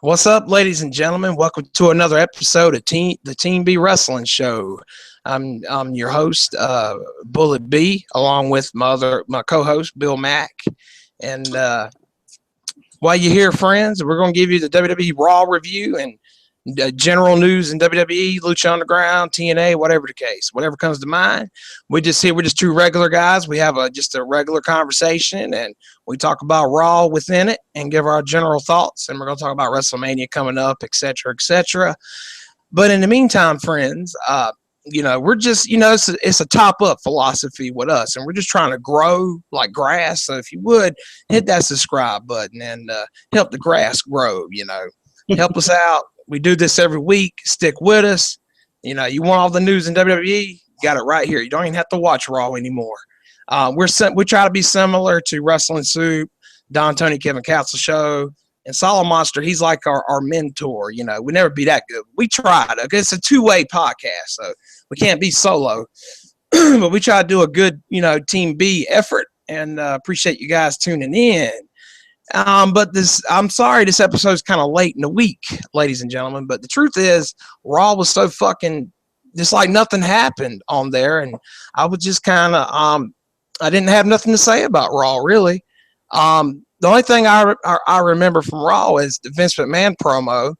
What's up, ladies and gentlemen? Welcome to another episode of the TeamB Wrestling Show. I'm your host, Bullet B, along with my co-host, Bill Mack. And while you're here, friends, we're going to give you the WWE Raw review and general news in WWE, Lucha Underground, TNA, whatever the case, whatever comes to mind. We're just two regular guys. We have just a regular conversation, and we talk about Raw within it and give our general thoughts. And we're going to talk about WrestleMania coming up, etc., etc. But in the meantime, friends, we're just, it's a top-up philosophy with us, and we're just trying to grow like grass. So if you would, hit that subscribe button and help the grass grow, help us out. We do this every week. Stick with us. You want all the news in WWE? You got it right here. You don't even have to watch Raw anymore. We try to be similar to Wrestling Soup, Don, Tony, Kevin Castle Show, and Solid Monster. He's like our mentor. We never be that good. We tried. Okay? It's a two-way podcast, so we can't be solo. But we try to do a good, Team B effort, and appreciate you guys tuning in. But I'm sorry this episode is kind of late in the week, ladies and gentlemen. But the truth is, Raw was so fucking just like nothing happened on there, and I was just kind of I didn't have nothing to say about Raw really. The only thing I remember from Raw is the Vince McMahon promo.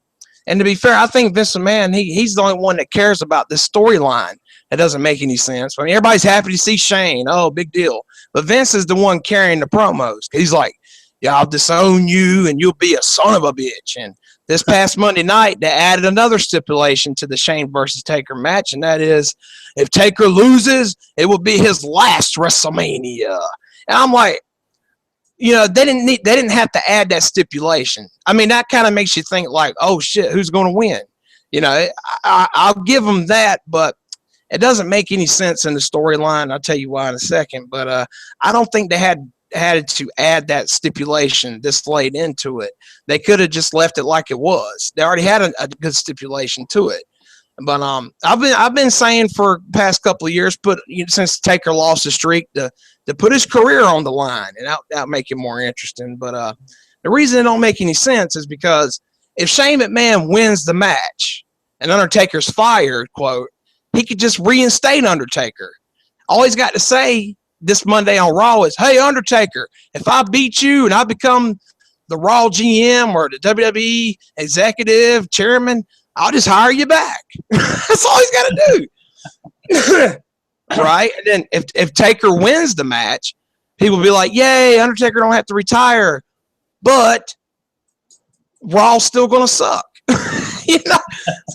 And to be fair, I think Vince McMahon he's the only one that cares about this storyline. It doesn't make any sense. I mean, everybody's happy to see Shane. Oh, big deal. But Vince is the one carrying the promos. He's like, yeah, I'll disown you and you'll be a son of a bitch. And this past Monday night, they added another stipulation to the Shane versus Taker match, and that is if Taker loses, it will be his last WrestleMania. And I'm like, they didn't have to add that stipulation. I mean, that kind of makes you think like, oh shit, who's going to win? I'll give them that, but it doesn't make any sense in the storyline. I'll tell you why in a second. But I don't think they had to add that stipulation this late into it. They could have just left it like it was. They already had a good stipulation to it. But I've been saying for the past couple of years, since Taker lost the streak, to put his career on the line, and that'll make it more interesting. But the reason it don't make any sense is because if Shane McMahon wins the match and Undertaker's fired, quote, he could just reinstate Undertaker. All he's got to say this Monday on Raw is, hey, Undertaker, if I beat you and I become the Raw GM or the WWE executive chairman, I'll just hire you back. That's all he's got to do. Right? And then if Taker wins the match, people will be like, yay, Undertaker don't have to retire. But Raw's still going to suck. So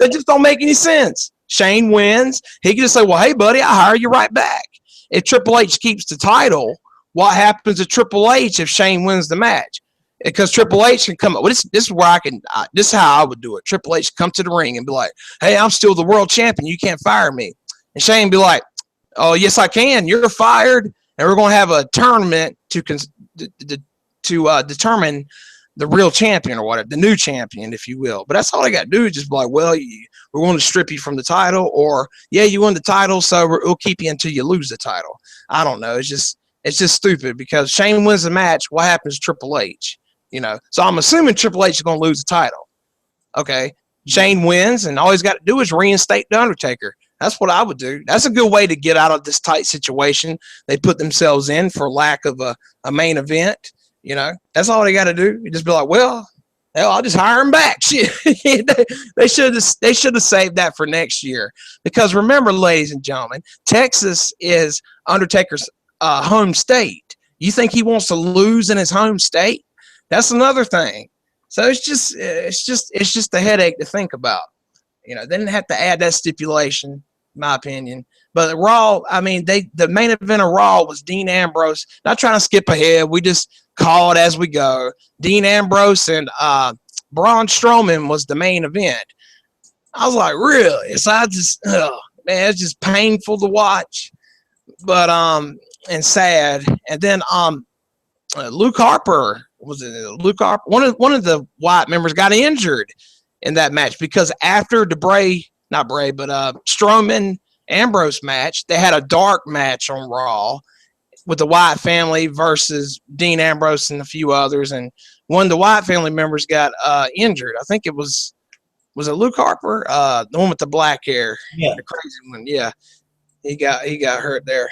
it just don't make any sense. Shane wins. He can just say, well, hey, buddy, I'll hire you right back. If Triple H keeps the title, what happens to Triple H if Shane wins the match? Because Triple H can come up. Well, this is where this is how I would do it. Triple H come to the ring and be like, hey, I'm still the world champion. You can't fire me. And Shane be like, oh, yes, I can. You're fired. And we're going to have a tournament to determine the real champion or whatever, the new champion, if you will. But that's all I got to do is just be like, well, we're going to strip you from the title, or yeah, you won the title, so we'll keep you until you lose the title. I don't know. It's just stupid because Shane wins the match. What happens to Triple H? So I'm assuming Triple H is going to lose the title. Okay, Shane wins, and all he's got to do is reinstate the Undertaker. That's what I would do. That's a good way to get out of this tight situation they put themselves in for lack of a main event. That's all they got to do. You just be like, well, hell, I'll just hire him back. Shit. They should have saved that for next year. Because remember, ladies and gentlemen, Texas is Undertaker's home state. You think he wants to lose in his home state? That's another thing. So it's just a headache to think about. They didn't have to add that stipulation, in my opinion. But Raw, I mean, the main event of Raw was Dean Ambrose. Not trying to skip ahead. We just call it as we go. Dean Ambrose and Braun Strowman was the main event. I was like, really? So it's just painful to watch, but and sad. And then Luke Harper one of the Wyatt members got injured in that match because after the Strowman Ambrose match, they had a dark match on Raw with the Wyatt family versus Dean Ambrose and a few others, and one of the Wyatt family members got injured. I think it was it Luke Harper, the one with the black hair, the crazy one. Yeah, he got hurt there.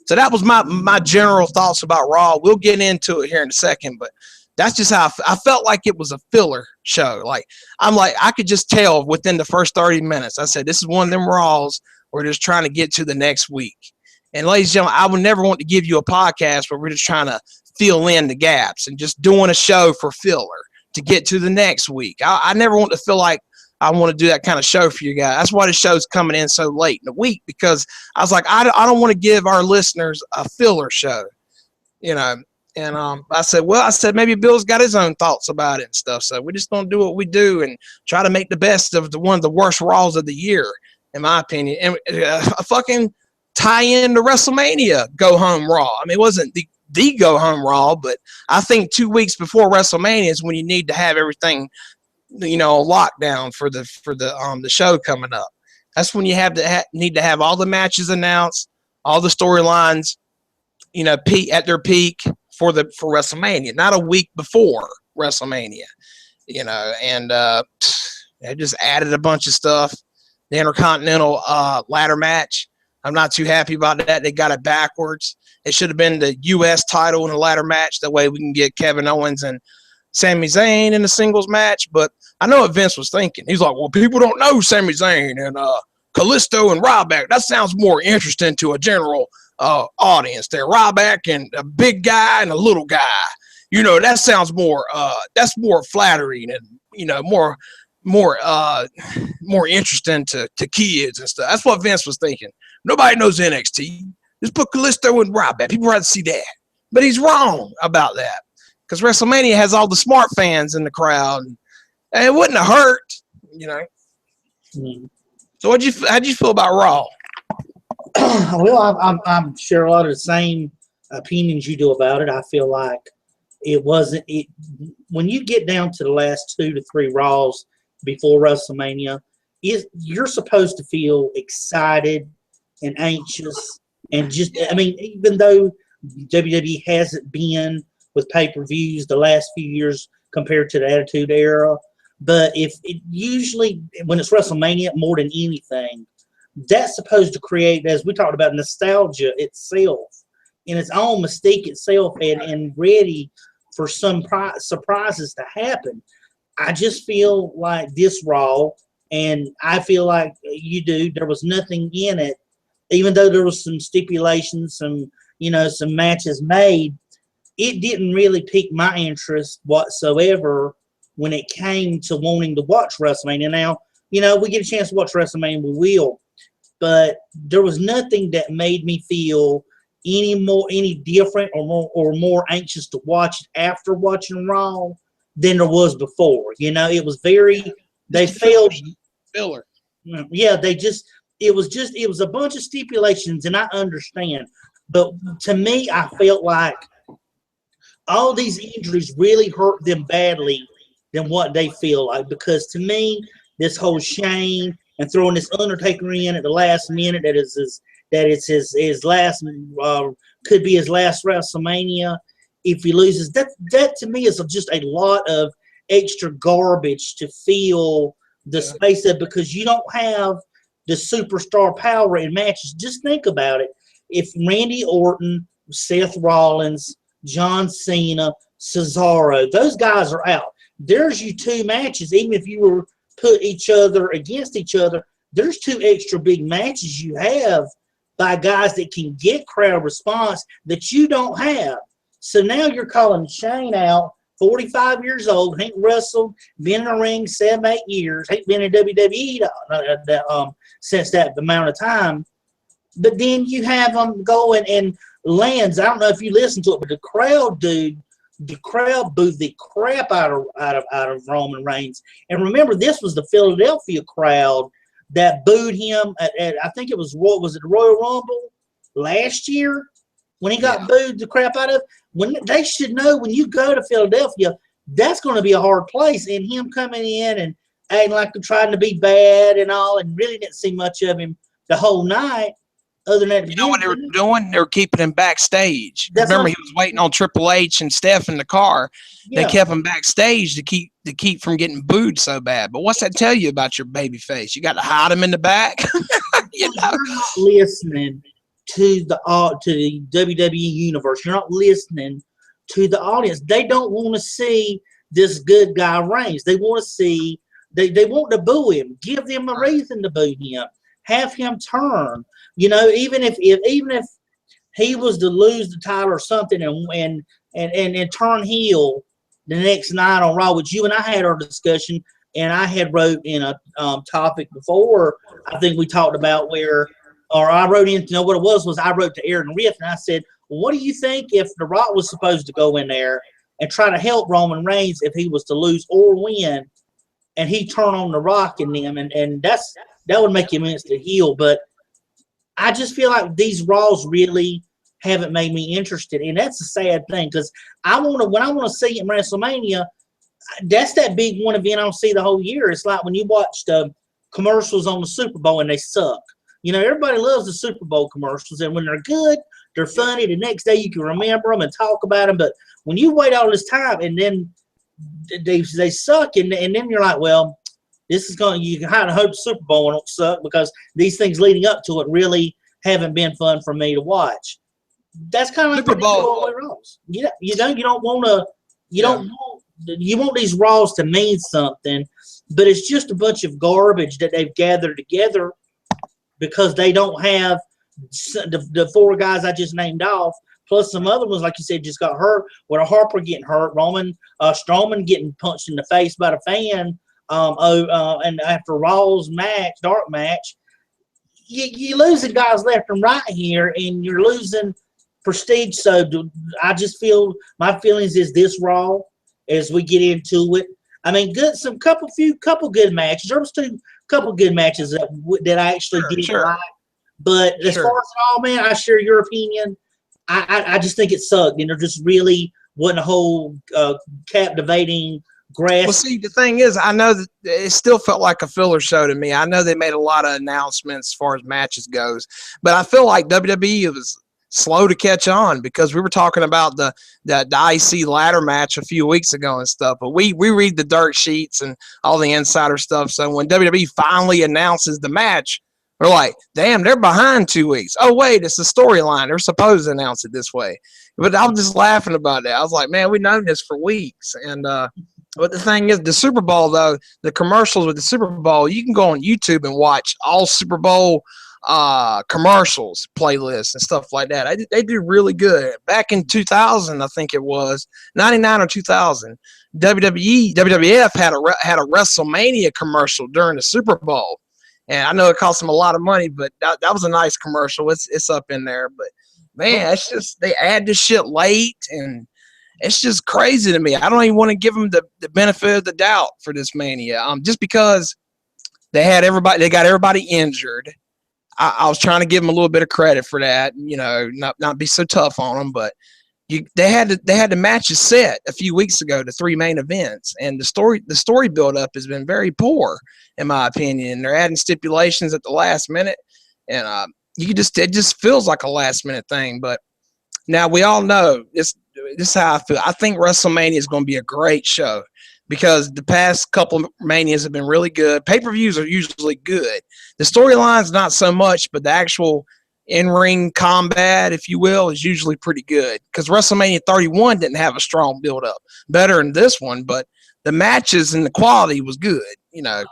So that was my general thoughts about Raw. We'll get into it here in a second, but that's just how I felt like it was a filler show. Like I could just tell within the first 30 minutes. I said, this is one of them Raws we're just trying to get to the next week. And ladies and gentlemen, I would never want to give you a podcast where we're just trying to fill in the gaps and just doing a show for filler to get to the next week. I never want to feel like I want to do that kind of show for you guys. That's why the show's coming in so late in the week, because I was like, I don't want to give our listeners a filler show, you know. And I said, maybe Bill's got his own thoughts about it and stuff. So we're just going to do what we do and try to make the best of one of the worst Raws of the year, in my opinion. And a fucking tie in to WrestleMania Go Home Raw. I mean, it wasn't the Go Home Raw, but I think 2 weeks before WrestleMania is when you need to have everything, you know, lockdown for the show coming up. That's when you have to need to have all the matches announced, all the storylines, you know, at their peak for WrestleMania, not a week before WrestleMania, you know. And they just added a bunch of stuff. The Intercontinental ladder match, I'm not too happy about that. They got it backwards. It should have been the U.S. title in a ladder match. That way we can get Kevin Owens and Sami Zayn in a singles match. But I know what Vince was thinking. He's like, well, people don't know Sami Zayn and Kalisto and Ryback. That sounds more interesting to a general audience there. Ryback and a big guy and a little guy. You know, that sounds more that's more flattering and, you know, more interesting to kids and stuff. That's what Vince was thinking. Nobody knows NXT. Just put Kalisto and Ryback. People rather see that. But he's wrong about that, because WrestleMania has all the smart fans in the crowd, and it wouldn't have hurt, you know. Mm-hmm. So how'd you feel about Raw? Well, I'm sure a lot of the same opinions you do about it. I feel like it wasn't it when you get down to the last 2 to 3 Raws before WrestleMania, you're supposed to feel excited and anxious and just, I mean, even though WWE hasn't been with pay-per-views the last few years compared to the Attitude Era, but if it usually, when it's WrestleMania more than anything, that's supposed to create, as we talked about, nostalgia itself in its own mystique itself, and ready for some surprises to happen. I just feel like this Raw, and I feel like you do, there was nothing in it, even though there was some stipulations, some matches made. It didn't really pique my interest whatsoever when it came to wanting to watch WrestleMania. Now, you know, we get a chance to watch WrestleMania, we will. But there was nothing that made me feel any different or more anxious to watch it after watching Raw than there was before. You know, it was they failed. Filler. Yeah, it was a bunch of stipulations, and I understand. But to me, I felt like all these injuries really hurt them badly than what they feel like. Because to me, this whole Shane and throwing this Undertaker in at the last minute, it's his last could be his last WrestleMania if he loses. That to me is just a lot of extra garbage to fill the space of, because you don't have the superstar power in matches. Just think about it. If Randy Orton, Seth Rollins, John Cena, Cesaro, those guys are out, there's you 2 matches. Even if you were put each other against each other, there's 2 extra big matches you have by guys that can get crowd response that you don't have. So now you're calling Shane out, 45 years old, ain't wrestled, been in the ring 7, 8 years, ain't been in WWE since that amount of time. But then you have them going and lands. I don't know if you listen to it, but the crowd booed the crap out of Roman Reigns. And remember, this was the Philadelphia crowd that booed him at I think it was, what was it, the Royal Rumble last year when he got booed the crap out of. When they should know, when you go to Philadelphia, that's going to be a hard place. And him coming in and acting like they're trying to be bad and all, and really didn't see much of him the whole night. other than that. You know what they were doing? They were keeping him backstage. Remember, he was waiting on Triple H and Steph in the car. Yeah. They kept him backstage to keep from getting booed so bad. But what's that tell you about your baby face? You got to hide him in the back. You're not listening to the WWE universe. You're not listening to the audience. They don't want to see this good guy Reigns. They want to see. They want to boo him. Give them a reason to boo him. Have him turn. You know, even if he was to lose the title or something and turn heel the next night on Raw, which you and I had our discussion, and I had wrote in a topic before. I think we talked about I wrote in to know what it was I wrote to Aaron Riff, and I said, well, what do you think if The Rock was supposed to go in there and try to help Roman Reigns if he was to lose or win, and he turn on The Rock and them, and that would make him instant heel. But I just feel like these Raws really haven't made me interested, and that's a sad thing because when I want to see it in WrestleMania, that's that big one event I don't see the whole year. It's like when you watch the commercials on the Super Bowl and they suck. You know, everybody loves the Super Bowl commercials, and when they're good, they're funny. The next day you can remember them and talk about them. But when you wait all this time and then they suck, and then you're like, well, this is going. You can kind of hope the Super Bowl won't suck because these things leading up to it really haven't been fun for me to watch. That's kind of like Super Bowl Raws. You don't want to. You want these Raws to mean something, but it's just a bunch of garbage that they've gathered together because they don't have the four guys I just named off, plus some other ones, like you said, just got hurt. With a Harper getting hurt, Strowman getting punched in the face by the fan, and after Raw's dark match, you're losing guys left and right here, and you're losing prestige. So I just feel my feelings is this Raw as we get into it. I mean, couple good matches. There was couple good matches that I actually did like. But as far as it all, man, I share your opinion. I just think it sucked, and there just really wasn't a whole captivating grasp. Well, see, the thing is, I know that it still felt like a filler show to me. I know they made a lot of announcements as far as matches goes, but I feel like WWE was slow to catch on because we were talking about the IC ladder match a few weeks ago and stuff, but we read the dirt sheets and all the insider stuff. So when WWE finally announces the match, we're like, damn, they're behind 2 weeks. Oh, wait, it's a storyline. They're supposed to announce it this way. But I was just laughing about that. I was like, man, we've known this for weeks. And but the thing is, the Super Bowl, though, the commercials with the Super Bowl, you can go on YouTube and watch all Super Bowl commercials, playlists, and stuff like that. They do really good. Back in 2000, I think it was, 99 or 2000, WWF had a WrestleMania commercial during the Super Bowl. And I know it cost them a lot of money, but that was a nice commercial. It's up in there. But, man, it's just they add this shit late, and it's just crazy to me. I don't even want to give them the benefit of the doubt for this Mania. Just because they got everybody injured. I was trying to give them a little bit of credit for that, you know, not be so tough on them, but they had the matches set a few weeks ago, the 3 main events, and the story build up has been very poor in my opinion. They're adding stipulations at the last minute, and it just feels like a last minute thing. But now we all know this is how I feel. I think WrestleMania is going to be a great show because the past couple of Manias have been really good. Pay-per-views are usually good. The storyline's not so much, but the actual in-ring combat, if you will, is usually pretty good because WrestleMania 31 didn't have a strong build-up. Better than this one, but the matches and the quality was good, you know.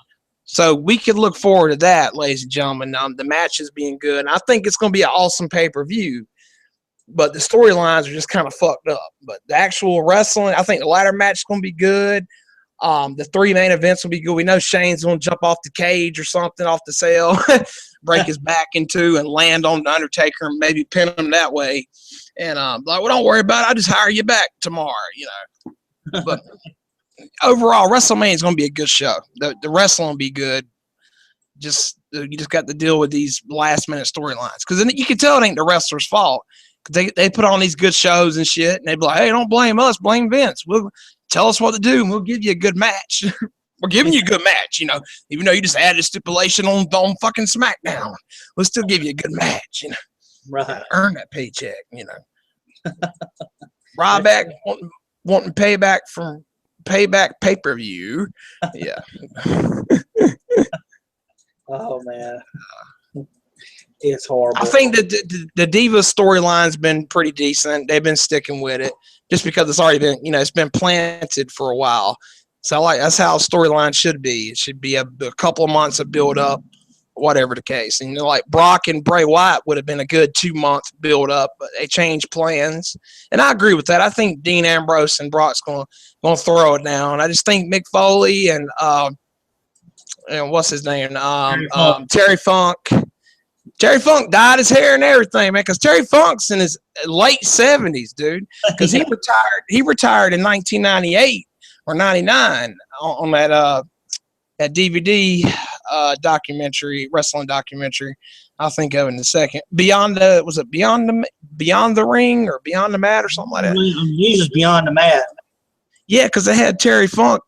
So we could look forward to that, ladies and gentlemen, the matches being good. And I think it's going to be an awesome pay-per-view, but the storylines are just kind of fucked up. But the actual wrestling, I think the ladder match is going to be good. The 3 main events will be good. We know Shane's going to jump off the cage or something, off the cell, break his back in 2 and land on the Undertaker and maybe pin him that way. And like, well, don't worry about it. I'll just hire you back tomorrow, you know. But overall, WrestleMania is going to be a good show. The wrestling will be good. You just got to deal with these last minute storylines because then you can tell it ain't the wrestlers' fault. They put on these good shows and shit, and they be like, "Hey, don't blame us, blame Vince. We'll tell us what to do, and we'll give you a good match." We're giving you a good match, even though you just added a stipulation on fucking SmackDown. We'll still give you a good match, Right. Earn that paycheck, Ryback wanting payback pay-per-view. Yeah. Oh, man. It's horrible. I think that the Divas storyline's been pretty decent. They've been sticking with it just because it's already been, it's been planted for a while. So that's how a storyline should be. It should be a couple of months of build up, whatever the case. And like Brock and Bray Wyatt would have been a good 2-month build up, but they changed plans. And I agree with that. I think Dean Ambrose and Brock's going to throw it down. I just think Mick Foley and what's his name? Terry Funk. Terry Funk dyed his hair and everything, man, because Terry Funk's in his late 70s, dude. Because he retired. He retired in 1998 or 99 on that DVD documentary, wrestling documentary. I'll think of it in a second. Beyond the Ring or Beyond the Mat or something like that? Usually Beyond the Mat. Yeah, because they had Terry Funk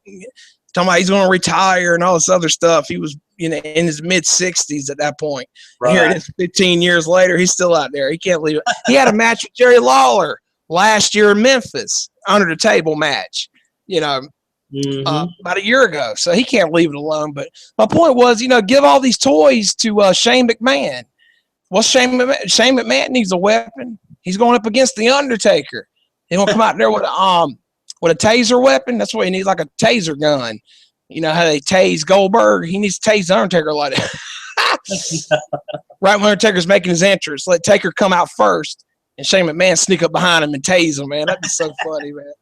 talking about he's going to retire and all this other stuff. He was in his mid-60s at that point. Right. Here it is 15 years later. He's still out there. He can't leave it. He had a match with Jerry Lawler last year in Memphis, under the table match, about a year ago. So he can't leave it alone. But my point was, give all these toys to Shane McMahon. Well, Shane McMahon needs a weapon. He's going up against The Undertaker. He's going to come out there with a taser weapon. That's what he needs, like a taser gun. You know how they tase Goldberg? He needs to tase The Undertaker like that. Right when Undertaker's making his entrance, let Taker come out first, and Shane McMahon sneak up behind him and tase him, man. That'd be so funny, man.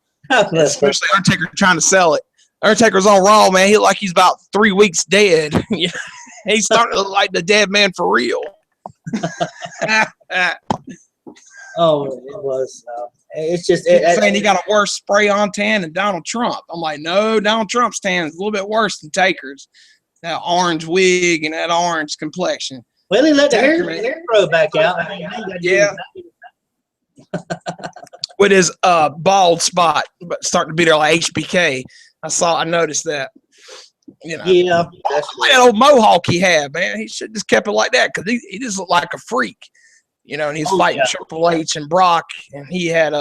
Especially Undertaker trying to sell it. Undertaker's on Raw, man. He look like he's about 3 weeks dead. He's starting to look like the dead man for real. Oh, it was. It's just saying he got a worse spray-on tan than Donald Trump. I'm like, no, Donald Trump's tan is a little bit worse than Taker's. That orange wig and that orange complexion. Well, he let the hair grow back out. Yeah. With his bald spot starting to be there like HBK. I noticed that. Yeah. That old mohawk he had, man. He should just kept it like that because he just looked like a freak. And he's fighting Triple H and Brock, and he had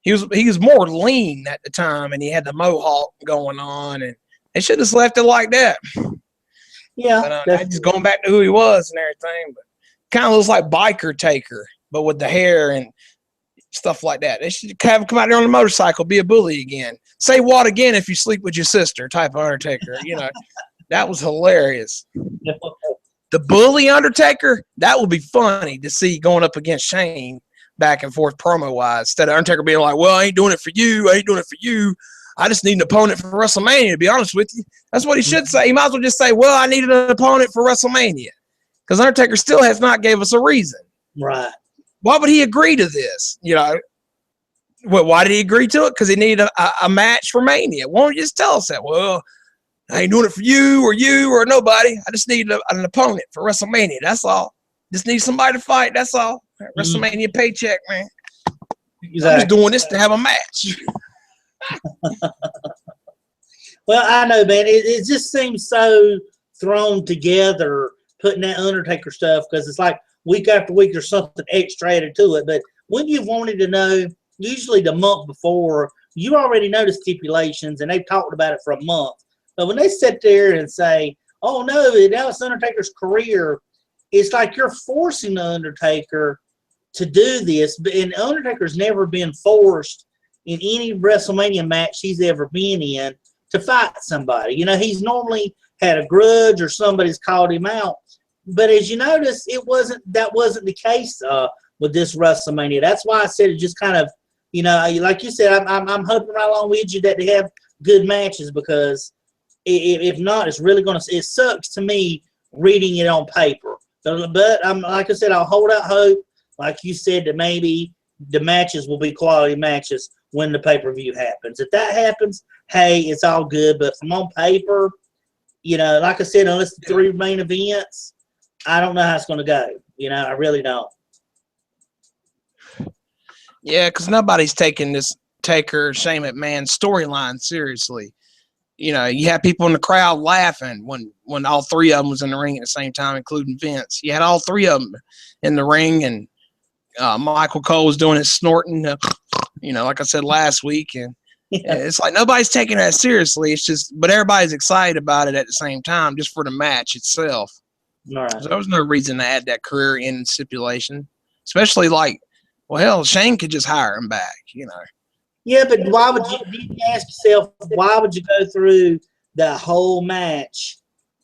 he was more lean at the time, and he had the mohawk going on, and they should have left it like that. Yeah, but just going back to who he was and everything, but kind of looks like Biker Taker, but with the hair and stuff like that. They should have him come out there on a motorcycle, be a bully again. Say what again if you sleep with your sister? Type of Undertaker. That was hilarious. The bully Undertaker, that would be funny to see going up against Shane back and forth promo-wise. Instead of Undertaker being like, well, I ain't doing it for you. I just need an opponent for WrestleMania, to be honest with you. That's what he should say. He might as well just say, well, I needed an opponent for WrestleMania. Because Undertaker still has not gave us a reason. Right. Why would he agree to this? Why did he agree to it? Because he needed a match for Mania. Why don't you just tell us that? Well, I ain't doing it for you or nobody. I just need an opponent for WrestleMania. That's all. Just need somebody to fight. That's all. WrestleMania paycheck, man. Exactly. I'm just doing this to have a match. Well, I know, man. It just seems so thrown together, putting that Undertaker stuff, because it's like week after week there's something extra added to it. But when you wanted to know, usually the month before, you already know the stipulations, and they've talked about it for a month. But when they sit there and say, oh, no, now it's Undertaker's career, it's like you're forcing the Undertaker to do this. And Undertaker's never been forced in any WrestleMania match he's ever been in to fight somebody. He's normally had a grudge or somebody's called him out. But as you notice, that wasn't the case with this WrestleMania. That's why I said it just kind of, like you said, I'm hoping right along with you that they have good matches, because if not, it's really going to – it sucks to me reading it on paper. But like I said, I'll hold out hope, like you said, that maybe the matches will be quality matches when the pay-per-view happens. If that happens, hey, it's all good. But from on paper, like I said, unless the 3 main events, I don't know how it's going to go. I really don't. Yeah, because nobody's taking this Taker Shane McMahon storyline seriously. you had people in the crowd laughing when all three of them was in the ring at the same time, including Vince. You had all three of them in the ring, and Michael Cole was doing his snorting, like I said last week, and it's like nobody's taking that seriously. It's just, but everybody's excited about it at the same time, just for the match itself. Right. So there was no reason to add that career-ending stipulation, especially Shane could just hire him back, Yeah, but why would you ask yourself, why would you go through the whole match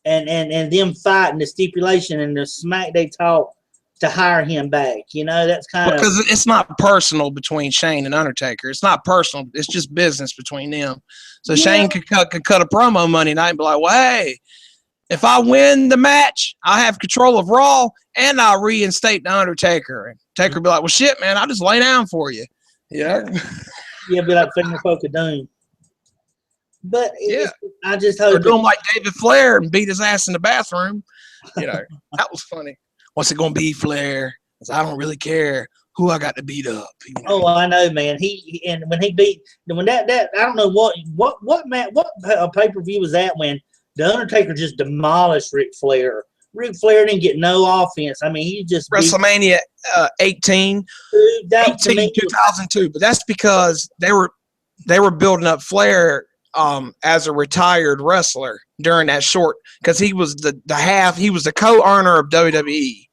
and them fighting the stipulation and the smack they talk to hire him back? That's kind of, because it's not personal between Shane and Undertaker. It's not personal. It's just business between them. So Shane could cut a promo Monday night and be like, well, hey, if I win the match, I have control of Raw and I'll reinstate the Undertaker. And Taker would be like, well, shit, man, I'll just lay down for you. Yeah. Yeah, be like Finger Poke of Doom. But I just hope. Or do him like David Flair and beat his ass in the bathroom. That was funny. What's it going to be, Flair? I don't really care who I got to beat up. Oh, I know, man. When that I don't know what pay-per-view was that when the Undertaker just demolished Ric Flair. Ric Flair didn't get no offense. I mean, he just WrestleMania 18, 2002. But that's because they were building up Flair as a retired wrestler during that short, because he was he was the co-owner of WWE.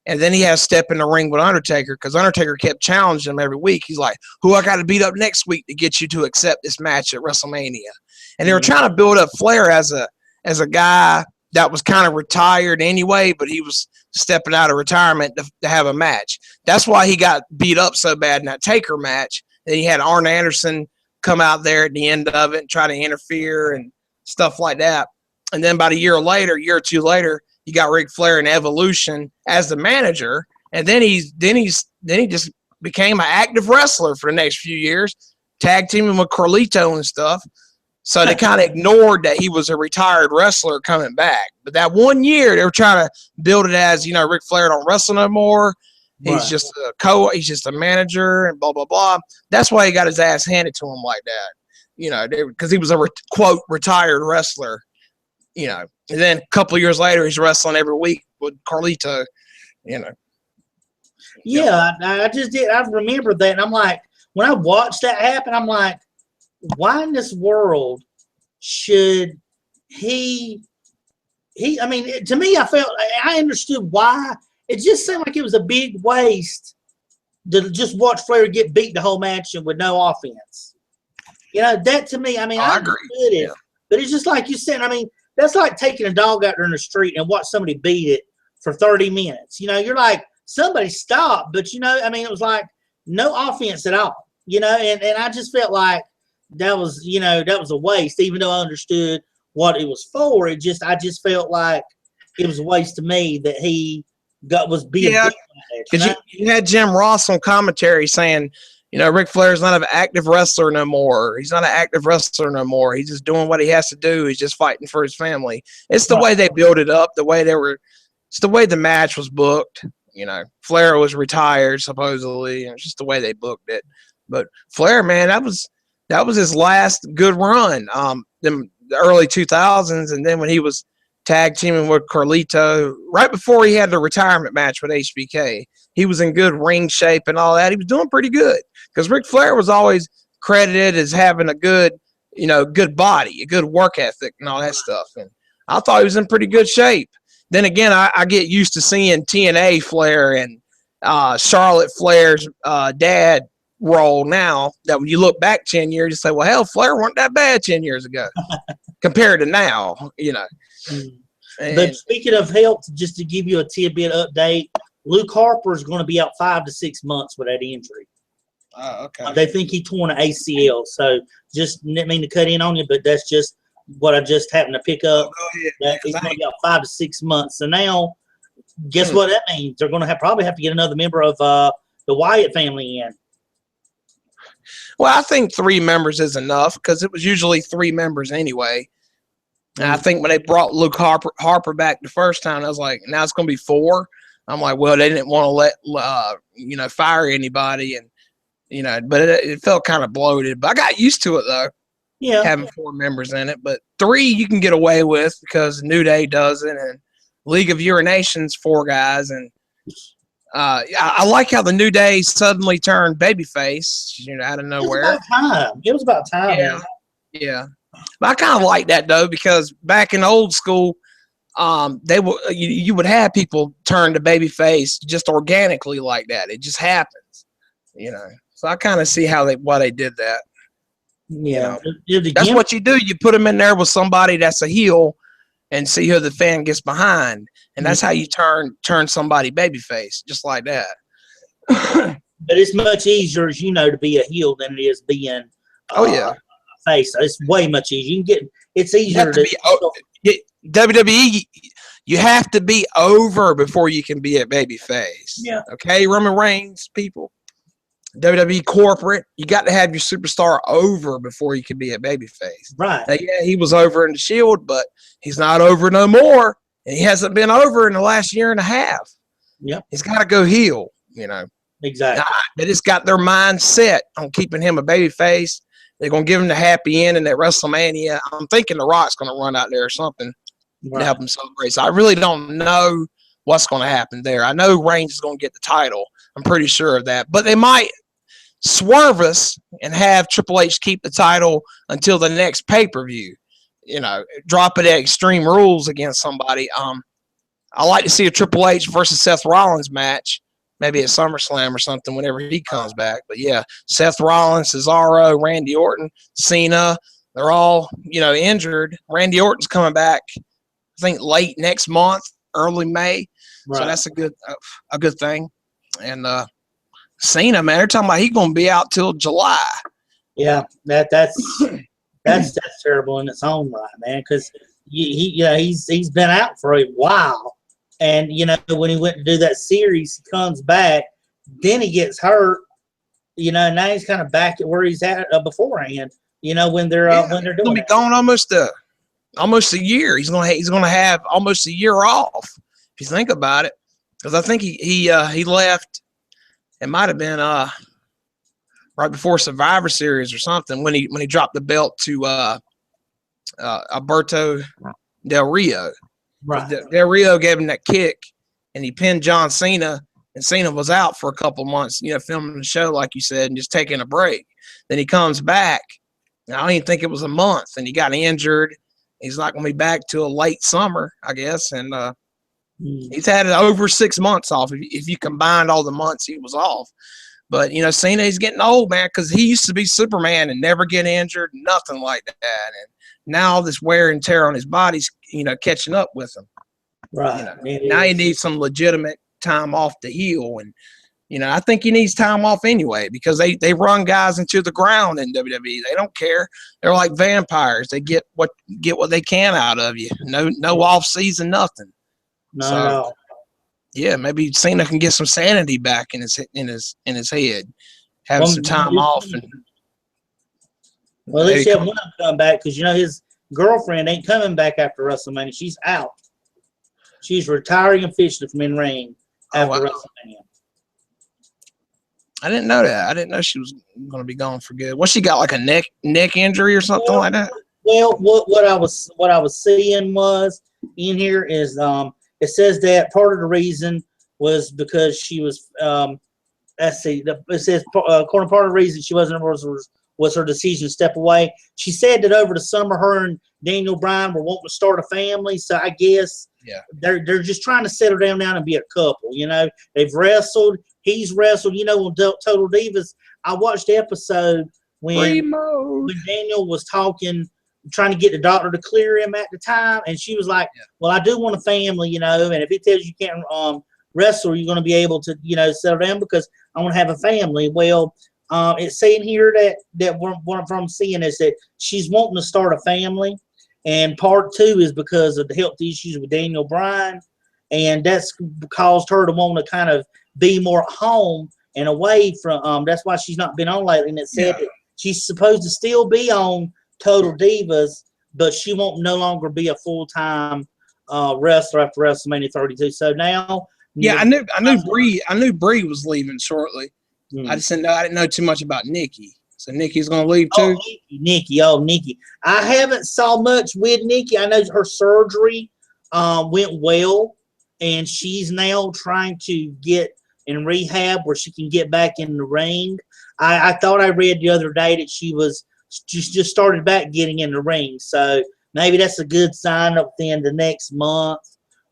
And then he had to step in the ring with Undertaker, because Undertaker kept challenging him every week. He's like, who I got to beat up next week to get you to accept this match at WrestleMania? And they were trying to build up Flair as a guy that was kind of retired anyway, but he was stepping out of retirement to have a match. That's why he got beat up so bad in that Taker match. Then he had Arn Anderson come out there at the end of it and try to interfere and stuff like that. And then about a year or two later, you got Ric Flair in Evolution as the manager, and then he just became an active wrestler for the next few years, tag teaming with Carlito and stuff. So they kind of ignored that he was a retired wrestler coming back. But that 1 year, they were trying to build it as, Ric Flair don't wrestle no more. He's just he's just a manager and blah, blah, blah. That's why he got his ass handed to him like that, because he was a quote retired wrestler, And then a couple of years later, he's wrestling every week with Carlito, Yeah, I just did. I remember that. And I'm like, when I watched that happen, I'm like, why in this world should he I mean, to me, I understood why. It just seemed like it was a big waste to just watch Flair get beat the whole match and with no offense. That to me, I mean, I agree. Understood it, but it's just like you said, I mean, that's like taking a dog out there in the street and watch somebody beat it for 30 minutes. You're like, somebody stop. But, I mean, it was like no offense at all, and I just felt like that was a waste, even though I understood what it was for. I just felt like it was a waste to me that he was being beat. Because you had Jim Ross on commentary saying, Ric Flair's not an active wrestler no more. He's not an active wrestler no more. He's just doing what he has to do. He's just fighting for his family. It's the way they built it up, it's the way the match was booked. Flair was retired supposedly, and it's just the way they booked it. But Flair, man, that was his last good run. The early 2000s, and then when he was tag teaming with Carlito, right before he had the retirement match with HBK, he was in good ring shape and all that. He was doing pretty good, because Ric Flair was always credited as having a good, good body, a good work ethic and all that stuff. And I thought he was in pretty good shape. Then again, I get used to seeing TNA Flair and Charlotte Flair's dad role now, that when you look back 10 years, you say, well, hell, Flair weren't that bad 10 years ago compared to now, But speaking of health, just to give you a tidbit update, Luke Harper is going to be out 5 to 6 months with that injury. Oh, okay. They think he torn an ACL. So just didn't mean to cut in on you, but that's just what I just happened to pick up. That he's going to be out 5 to 6 months. So now, guess what that means? They're going to probably have to get another member of the Wyatt family in. Well, I think 3 members is enough, because it was usually 3 members anyway. And I think when they brought Luke Harper back the first time, I was like, now it's going to be 4. I'm like, well, they didn't want to let fire anybody, and but it felt kind of bloated. But I got used to it though. Yeah. having 4 members in it, but 3 you can get away with because New Day does it, and League of Urinations 4 guys, and I like how the New Day suddenly turned babyface, out of nowhere. It was about time. Yeah, yeah. But I kind of like that though, because back in old school, you would have people turn to babyface just organically like that. It just happens, So I kind of see why they did that. Yeah, That's what you do. You put them in there with somebody that's a heel, and see who the fan gets behind, and that's how you turn somebody babyface, just like that. But it's much easier, as you know, to be a heel than it is being a face. It's way much easier. You can get it's easier WWE. You have to be over before you can be a babyface. Yeah. Okay, Roman Reigns, people. WWE corporate, you got to have your superstar over before you can be a babyface. Right. Now, yeah, he was over in the Shield, but he's not over no more, and he hasn't been over in the last year and a half. Yep. He's got to go heel, Exactly. They just got their mind set on keeping him a babyface. They're going to give him the happy ending at WrestleMania. I'm thinking The Rock's going to run out there or something to help him celebrate. So I really don't know what's going to happen there. I know Reigns is going to get the title. I'm pretty sure of that. But they might swerve us and have Triple H keep the title until the next pay-per-view. Drop it at Extreme Rules against somebody. I like to see a Triple H versus Seth Rollins match, maybe at SummerSlam or something whenever he comes back. But, yeah, Seth Rollins, Cesaro, Randy Orton, Cena, they're all, injured. Randy Orton's coming back, I think, late next month, early May. Right. So that's a good thing. And Cena, man, they're talking about he's going to be out till July. Yeah, that's terrible in its own right, man. Because he's been out for a while, and when he went to do that series, he comes back, then he gets hurt. Now he's kind of back at where he's at beforehand. When they're doing. He's going to be gone almost a year. He's going to have almost a year off if you think about it, because I think he left. It might have been right before Survivor Series or something when he dropped the belt to Alberto Del Rio. Right. Del Rio gave him that kick, and he pinned John Cena, and Cena was out for a couple months, filming the show like you said, and just taking a break. Then he comes back. And I don't even think it was a month, and he got injured. He's not going to be back till late summer, I guess, and he's had over 6 months off if you combined all the months he was off. But, Cena, he's getting old, man, because he used to be Superman and never get injured, nothing like that. And now all this wear and tear on his body's, catching up with him. Right. Now he needs some legitimate time off to heal. And, I think he needs time off anyway because they run guys into the ground in WWE. They don't care. They're like vampires. They get what they can out of you. No off season, nothing. No. Yeah, maybe Cena can get some sanity back in his head, have some time off. Well, at least he had one come back because his girlfriend ain't coming back after WrestleMania. She's out. She's retiring officially from in ring after WrestleMania. I didn't know that. I didn't know she was going to be gone for good. What, she got like a neck injury or something like that? Well, what I was seeing was in here is it says that part of the reason was because she was let's see, it says according to part of the reason she wasn't was her decision to step away. She said that over the summer her and Daniel Bryan were wanting to start a family, so I guess they're just trying to settle down and be a couple. They've wrestled. He's wrestled. On Total Divas, I watched the episode when Daniel was trying to get the doctor to clear him at the time, and she was like, well, I do want a family, and if he tells you can't wrestle, you're going to be able to, settle down because I want to have a family. Well, it's saying here that what I'm seeing is that she's wanting to start a family, and part 2 is because of the health issues with Daniel Bryan, and that's caused her to want to kind of be more at home and away from. That's why she's not been on lately, and it said that she's supposed to still be on Total Divas, but she won't no longer be a full-time wrestler after WrestleMania 32. So now, I knew Brie was leaving shortly. I didn't know too much about Nikki. So Nikki's gonna leave Oh, too. Nikki. I haven't saw much with Nikki. I know her surgery went well, and she's now trying to get in rehab where she can get back in the ring. I thought I read the other day that she just started back getting in the ring. So maybe that's a good sign up within the next month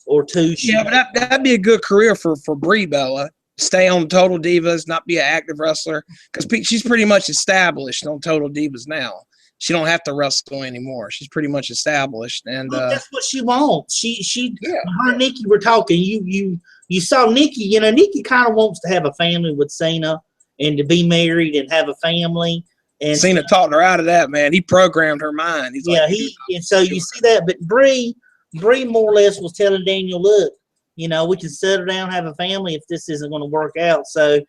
or two. Yeah, but that'd be a good career for Brie Bella. Stay on Total Divas, not be an active wrestler, because she's pretty much established on Total Divas now. She don't have to wrestle anymore. She's pretty much established, and that's what she wants. Her and Nikki were talking. You saw Nikki. You know, Nikki kind of wants to have a family with Cena and to be married and have a family. And Cena talked her out of that, man. He programmed her mind. He's like, and so you see that, but Brie more or less was telling Daniel, look, you know, we can settle down, have a family if this isn't going to work out. So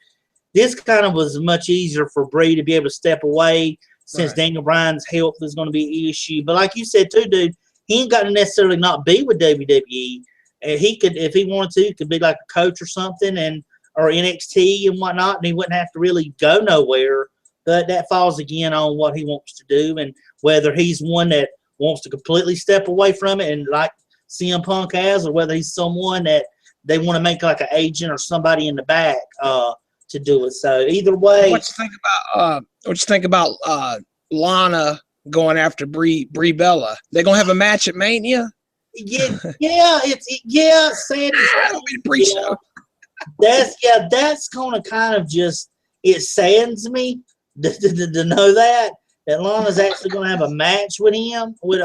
this kind of was much easier for Brie to be able to step away since Daniel Bryan's health is going to be an issue. But like you said too, dude, he ain't got to necessarily not be with WWE. He could, if he wanted to, could be like a coach or something, or NXT and whatnot, and he wouldn't have to really go nowhere. But that falls again on what he wants to do and whether he's one that wants to completely step away from it and like CM Punk has, or whether he's someone that they want to make like an agent or somebody in the back to do it. So either way, what you think about Lana going after Brie Bella? They're gonna have a match at Mania. Sad. Pre-show. That's gonna kind of just, it saddens me to know that Lana's actually going to have a match with him, with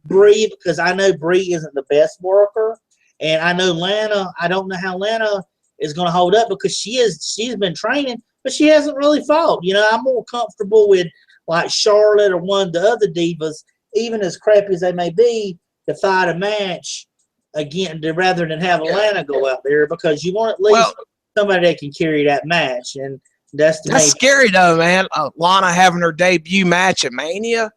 Brie, because I know Brie isn't the best worker, and I know Lana. I don't know how Lana is going to hold up because she's been training, but she hasn't really fought. You know, I'm more comfortable with like Charlotte or one of the other divas, even as crappy as they may be, to fight a match again rather than have Lana go out there, because you want at least somebody that can carry that match. And that's scary though, man. Lana having her debut match at Mania.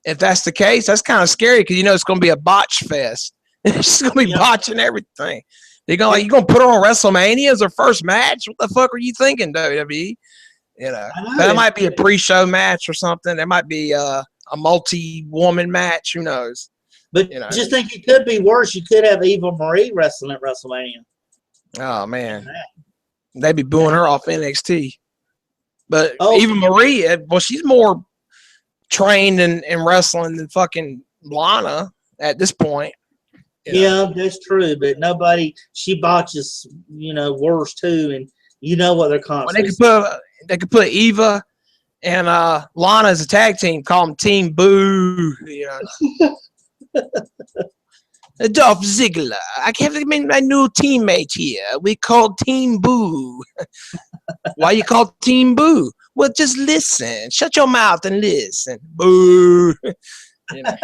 If that's the case, that's kind of scary because you know it's going to be a botch fest. She's going to be botching everything. They're going you going to put her on WrestleMania as her first match? What the fuck are you thinking, WWE? You know, that might be a pre-show match or something. There might be a multi-woman match. Who knows? But you know, just think it could be worse. You could have Eva Marie wrestling at WrestleMania. Oh man, they'd be booing her off NXT. But Eva Marie, well, she's more trained in wrestling than fucking Lana at this point. Yeah, that's true. But she botches, you know, worse too. And you know what they're constantly. Well, they could put Eva and Lana as a tag team, call them Team Boo. You know. Dolph Ziggler, I can't think my new teammate here. We call Team Boo. Why you call Team Boo? Well, just listen. Shut your mouth and listen. Boo. You know.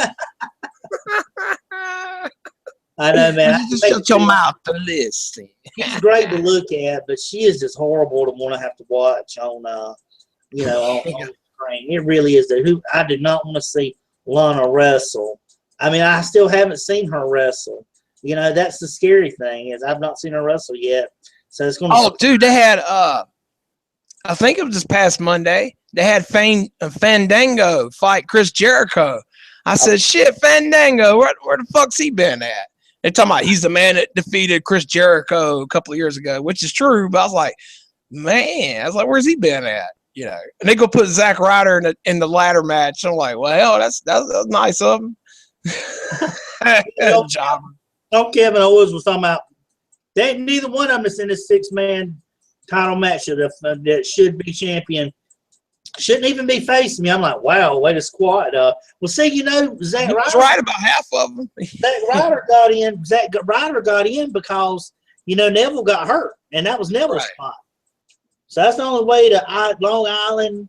I know, man. Just shut your mouth and listen. She's great to look at, but she is just horrible to want to have to watch on, on screen. It really is. I did not want to see Lana wrestle. I mean, I still haven't seen her wrestle. You know, that's the scary thing, is I've not seen her wrestle yet. So it's going to. Oh, dude, they had I think it was this past Monday. They had Fandango fight Chris Jericho. I said, shit, Fandango, where the fuck's he been at? They're talking about he's the man that defeated Chris Jericho a couple of years ago, which is true. But I was like, man, where's he been at? You know, and they go put Zack Ryder in the ladder match. I'm like, well, that's nice of him. Kevin Owens was talking about neither one of them is in this 6-man title match that should be champion. Shouldn't even be facing me. I'm like, wow, way to squat. Well, see, you know, Zack Ryder. He's right about half of them. Zack Ryder got in because, you know, Neville got hurt, and that was Neville's spot. So that's the only way to Long Island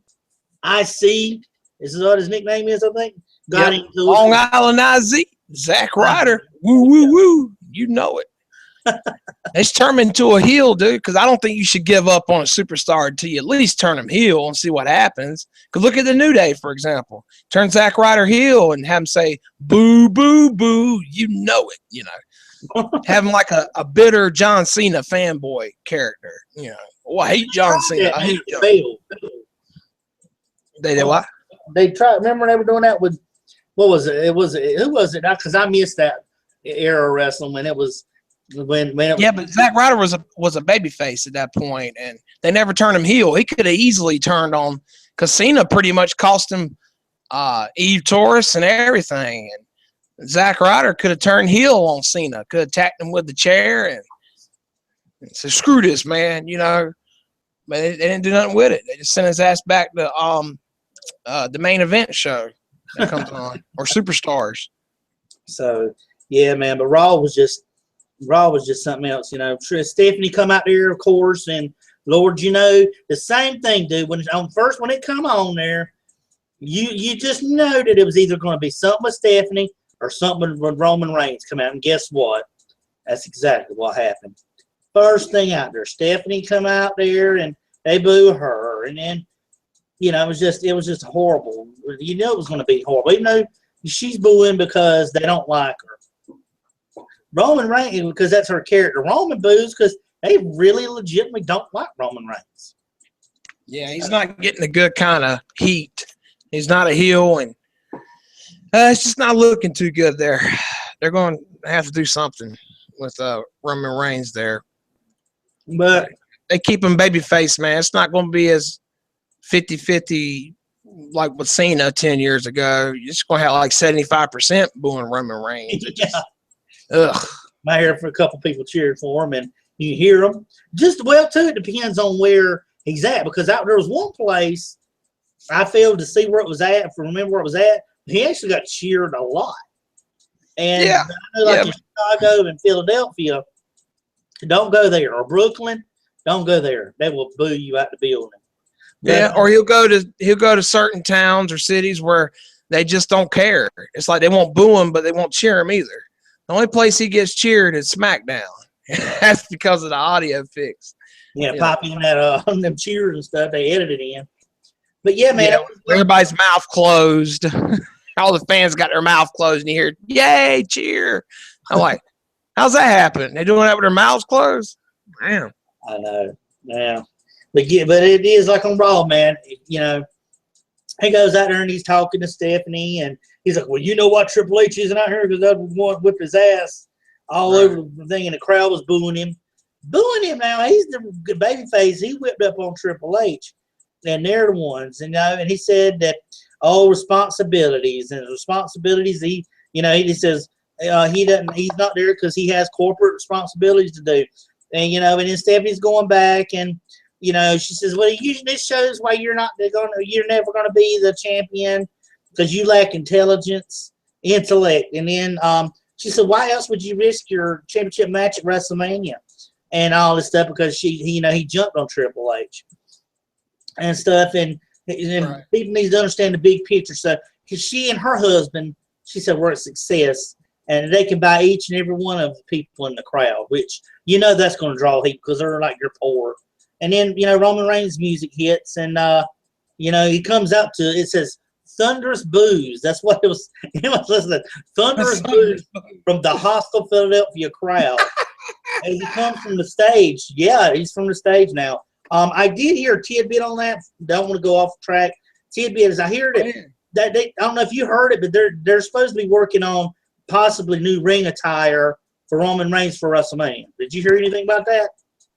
IC. This is what his nickname is, I think. Got into Long Island IZ. Zack Ryder. Woo, woo, woo. You know it. It's turned into a heel, dude, because I don't think you should give up on a superstar until you at least turn him heel and see what happens. Because look at the New Day, for example. Turn Zack Ryder heel and have him say, boo, boo, boo. You know it, you know. Have him like a bitter John Cena fanboy character, you know. Oh, I hate John Cena. I hate John Cena. They did what? They tried. Remember they were doing that with what was it? Who was it? Because I missed that era of wrestling when it was when it Yeah, but Zack Ryder was a babyface at that point, and they never turned him heel. He could have easily turned on, because Cena pretty much cost him Eve Torres and everything, and Zack Ryder could have turned heel on Cena, could have attacked him with the chair and said, "Screw this, man," But they didn't do nothing with it. They just sent his ass back to the main event show that comes on, or Superstars. So yeah, man. But Raw was just something else, Stephanie come out there, of course, and Lord, the same thing, dude. When it come on there, you just know that it was either going to be something with Stephanie or something with Roman Reigns come out. And guess what? That's exactly what happened. First thing out there, Stephanie come out there and they boo her, and then it was just horrible. It was going to be horrible, even though she's booing because they don't like her. Roman Reigns, because that's her character. Roman boos because they really legitimately don't like Roman Reigns. Yeah, he's not getting the good kind of heat. He's not a heel, and it's just not looking too good there. They're going to have to do something with Roman Reigns there. But they keep him babyface, man. It's not going to be as 50-50 like with Cena 10 years ago. You're just going to have like 75% booing Roman Reigns. Ugh. I hear for a couple people cheering for him, and you hear them. It depends on where he's at, because there was one place I failed to see where it was at, remember where it was at. He actually got cheered a lot. And yeah. In Chicago and Philadelphia, don't go there. Or Brooklyn, don't go there. They will boo you out the building. Yeah, or he'll go to certain towns or cities where they just don't care. It's like they won't boo him, but they won't cheer him either. The only place he gets cheered is SmackDown. That's because of the audio fix. Yeah, popping that them cheers and stuff they edited in. But yeah, man, everybody's mouth closed. All the fans got their mouth closed, and you hear "Yay, cheer!" I'm like, how's that happen? They doing that with their mouths closed? Damn. I know. Yeah, but it is like on Raw, man. He goes out there and he's talking to Stephanie, and he's like, "Well, you know what? Triple H isn't out here because I want to whip his ass all over the thing," and the crowd was booing him. Now. He's the baby face. He whipped up on Triple H, and they're the ones, and he said that all responsibilities. He says he's not there because he has corporate responsibilities to do, and and then Stephanie's going back, and she says, well, this shows why you're never gonna be the champion, because you lack intellect, and then she said, why else would you risk your championship match at WrestleMania and all this stuff, because he jumped on Triple H and stuff, and people need to understand the big picture. So, because she and her husband, she said, we're a success, and they can buy each and every one of the people in the crowd, which that's going to draw heat because they're like, you're poor. And then Roman Reigns' music hits, and he comes out to it says thunderous boos. That's what it was. It was listening, thunderous boos from the hostile Philadelphia crowd as he comes from the stage. Yeah, he's from the stage now. I did hear a tidbit on that. Don't want to go off track. Tidbit is I hear that I don't know if you heard it, but they're supposed to be working on possibly new ring attire for Roman Reigns for WrestleMania. Did you hear anything about that?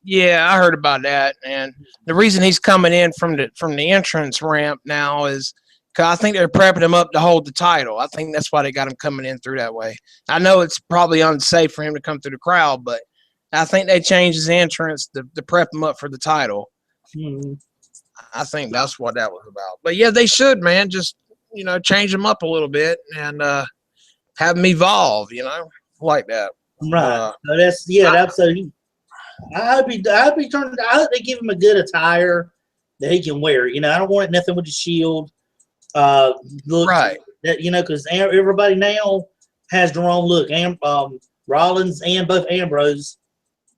Yeah, I heard about that, and the reason he's coming in from the entrance ramp now is because I think they're prepping him up to hold the title. I think that's why they got him coming in through that way. I know it's probably unsafe for him to come through the crowd, but I think they changed his entrance to prep him up for the title. Mm-hmm. I think that's what that was about. But yeah, they should, man, just change him up a little bit and have him evolve, like that. Right. So I hope they give him a good attire that he can wear. I don't want nothing with the Shield. Look, right. That because everybody now has their own look. Rollins and both Ambrose.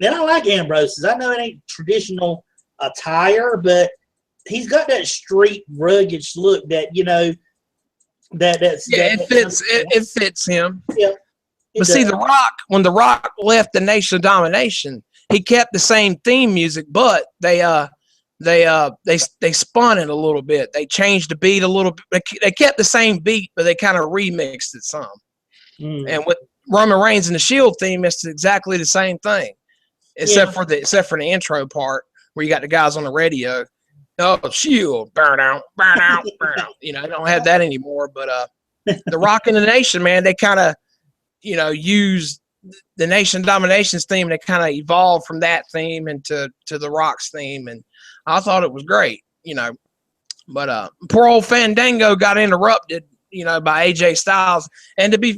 And I like Ambrose, because I know it ain't traditional attire, but he's got that street rugged look that it fits him. Yeah. But see, when The Rock left the Nation of Domination, he kept the same theme music, but they they spun it a little bit. They changed the beat a little bit. They kept the same beat, but they kind of remixed it some. And with Roman Reigns and the Shield theme, it's exactly the same thing, except for the intro part where you got the guys on the radio. Oh, Shield, burn out, burn out, burn out. You know, they don't have that anymore. But the Rock and the Nation, man, they kind of, you know, used the Nation Dominations theme. They kind of evolved from that theme into the Rock's theme, and I thought it was great, you know. But poor old Fandango got interrupted, you know, by AJ Styles. And to be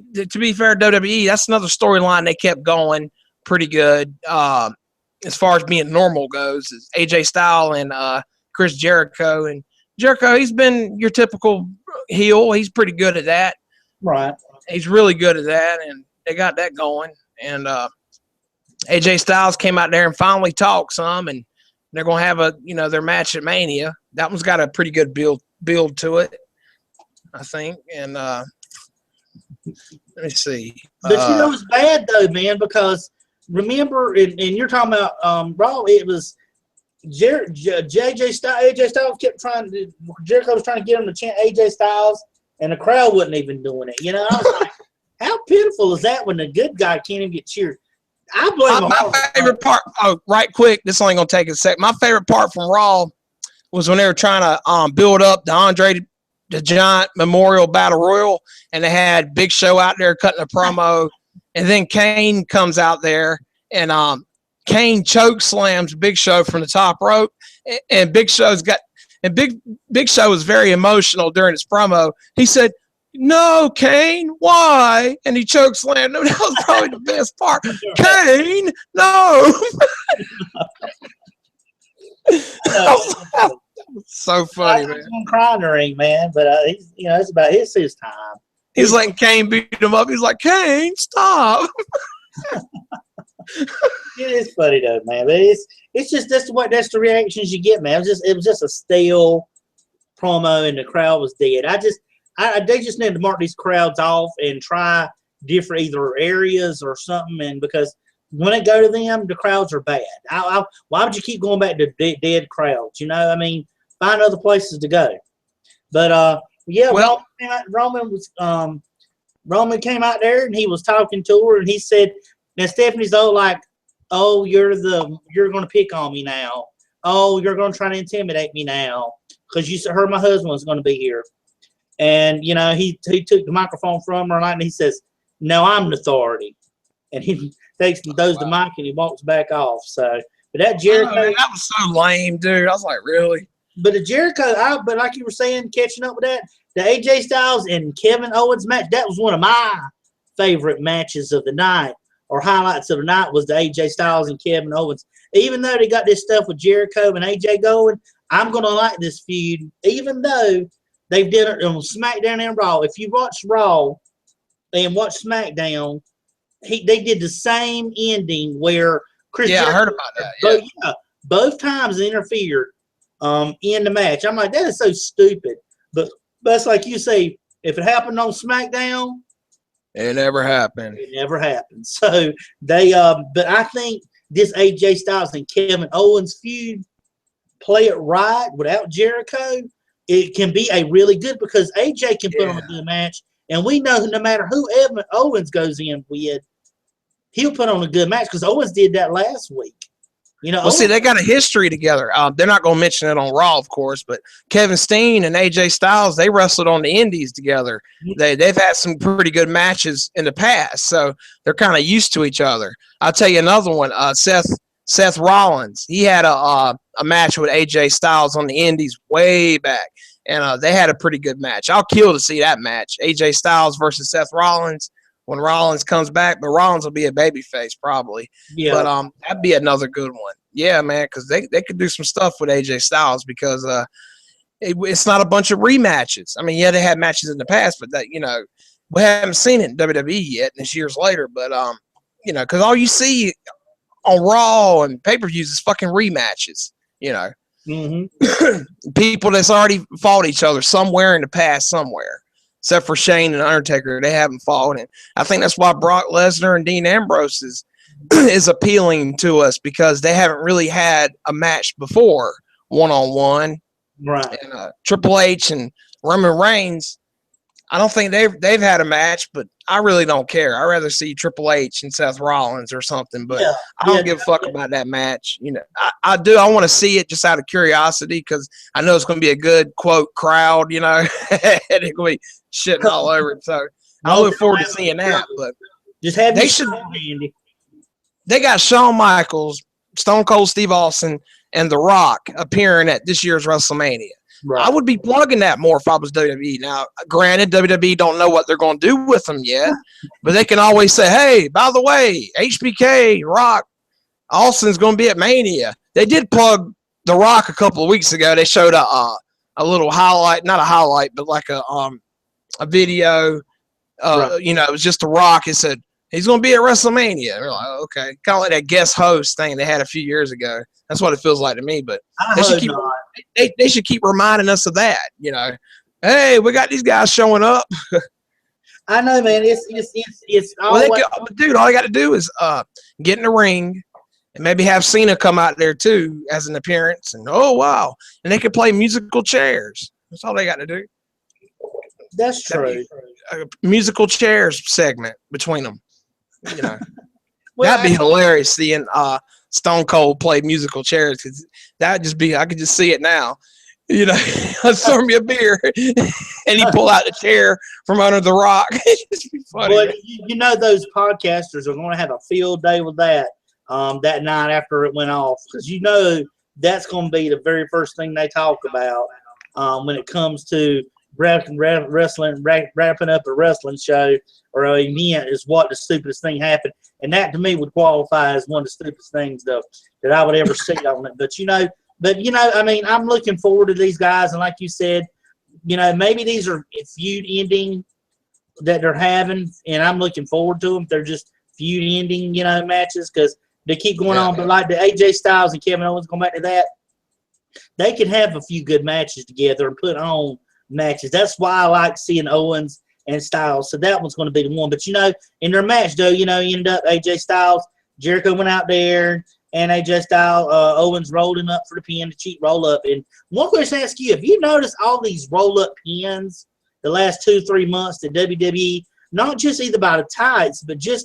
fair, WWE, that's another storyline they kept going pretty good. As far as being normal goes, is AJ Styles and Chris Jericho. And Jericho, he's been your typical heel. He's pretty good at that. Right. He's really good at that, and they got that going. And AJ Styles came out there and finally talked some, and they're going to have their match at Mania. That one's got a pretty good build to it, I think. And let me see. But you know, it's bad though, man, because remember, and you're talking about Raw, it was AJ Styles kept Jericho was trying to get him to chant AJ Styles, and the crowd wasn't even doing it. You know, I was like, how pitiful is that when the good guy can't even get cheered? I blame my favorite part. Oh, right quick, this only gonna take a sec. My favorite part from Raw was when they were trying to build up the Andre the Giant Memorial Battle Royal, and they had Big Show out there cutting a promo, and then Kane comes out there, and Kane choke slams Big Show from the top rope, and Big Show was very emotional during his promo. He said, "No, Kane, why?" And he choke slammed him. That was probably the best part. Kane, no. That was so funny, man. I'm crying in the ring, man, but it's about his time. He's letting Kane beat him up. He's like, "Kane, stop." It is funny though, man. But it's just that's the reactions you get, man. It was just a stale promo, and the crowd was dead. They just need to mark these crowds off and try different either areas or something. And because when they go to them, the crowds are bad. Why would you keep going back to dead crowds? You know, I mean, find other places to go. But Roman came out there and he was talking to her, and he said, "Now Stephanie's like, oh, you're going to pick on me now. Oh, you're going to try to intimidate me now because you heard my husband was going to be here." And, you know, he took the microphone from her and he says, "No, I'm the authority." And he takes and throws the mic and he walks back off. So, but that Jericho. That was so lame, dude. I was like, really? But the Jericho, but like you were saying, catching up with that, the AJ Styles and Kevin Owens match, that was one of my favorite matches of the night, or highlights of the night, was the AJ Styles and Kevin Owens. Even though they got this stuff with Jericho and AJ going, I'm going to like this feud, even though they've done it on SmackDown and Raw. If you watch Raw and watch SmackDown, they did the same ending where Chris Jericho, I heard about that. Both times interfered in the match. I'm like, that is so stupid. But that's like you say, if it happened on SmackDown, it never happened. It never happened. So they, but I think this AJ Styles and Kevin Owens feud, play it right without Jericho, it can be a really good, because AJ can put on a good match, and we know no matter who Owens goes in with, he'll put on a good match, because Owens did that last week. You know, see, they got a history together. They're not going to mention it on Raw, of course, but Kevin Steen and AJ Styles, they wrestled on the Indies together. They've had some pretty good matches in the past, so they're kind of used to each other. I'll tell you another one. Seth Rollins, he had a match with AJ Styles on the Indies way back, and they had a pretty good match. I'll kill to see that match, AJ Styles versus Seth Rollins, when Rollins comes back, but Rollins will be a babyface probably. Yeah. But that'd be another good one. Yeah, man, because they could do some stuff with AJ Styles, because it's not a bunch of rematches. I mean, yeah, they had matches in the past, but that, you know, we haven't seen it in WWE yet, and it's years later. But you know, because all you see on Raw and pay-per-views is fucking rematches. You know, people that's already fought each other somewhere in the past, somewhere. Except for Shane and Undertaker, they haven't fought. And I think that's why Brock Lesnar and Dean Ambrose is appealing to us, because they haven't really had a match before one-on-one. Right. And Triple H and Roman Reigns, I don't think they've had a match, but I really don't care. I'd rather see Triple H and Seth Rollins or something, but I don't give a fuck about that match. You know, I do. I want to see it just out of curiosity because I know it's going to be a good, quote, crowd, you know, and it's going to be shitting all over it. So I look forward to seeing that. But just have they should. Handy. They got Shawn Michaels, Stone Cold Steve Austin, and The Rock appearing at this year's WrestleMania. Right. I would be plugging that more if I was WWE. Now, granted, WWE don't know what they're going to do with them yet, but they can always say, hey, by the way, HBK, Rock, Austin's going to be at Mania. They did plug The Rock a couple of weeks ago. They showed a little highlight, not a highlight, but like a video. Right. You know, it was just The Rock. It said, he's going to be at WrestleMania. We're like, okay. Kind of like that guest host thing they had a few years ago. That's what it feels like to me. But they should keep reminding us of that. You know, hey, we got these guys showing up. I know, man. It's well, dude. All you got to do is get in the ring and maybe have Cena come out there too as an appearance. And oh wow, and they could play musical chairs. That's all they got to do. That's true. A musical chairs segment between them. You know, well, that'd be hilarious seeing Stone Cold play musical chairs because that'd just be, I could just see it now. You know, serve me a beer and he pull out the chair from under The Rock. It's be funny. Well, you know, those podcasters are going to have a field day with that that night after it went off because you know that's going to be the very first thing they talk about when it comes to wrapping up a wrestling show or an event is what the stupidest thing happened. And that to me would qualify as one of the stupidest things though that I would ever see on it. But you know, I mean, I'm looking forward to these guys. And like you said, you know, maybe these are feud ending that they're having and I'm looking forward to them. They're just feud ending, you know, matches because they keep going on. But like the AJ Styles and Kevin Owens, going back to that, they can have a few good matches together and put on matches. That's why I like seeing Owens and Styles. So that one's going to be the one. But, you know, in their match, though, you know, you ended up AJ Styles, Jericho went out there, and AJ Styles, Owens rolled him up for the pin, the cheap roll-up. And one question I ask you, have you noticed all these roll-up pins the last 2-3 months at WWE, not just either by the tights, but just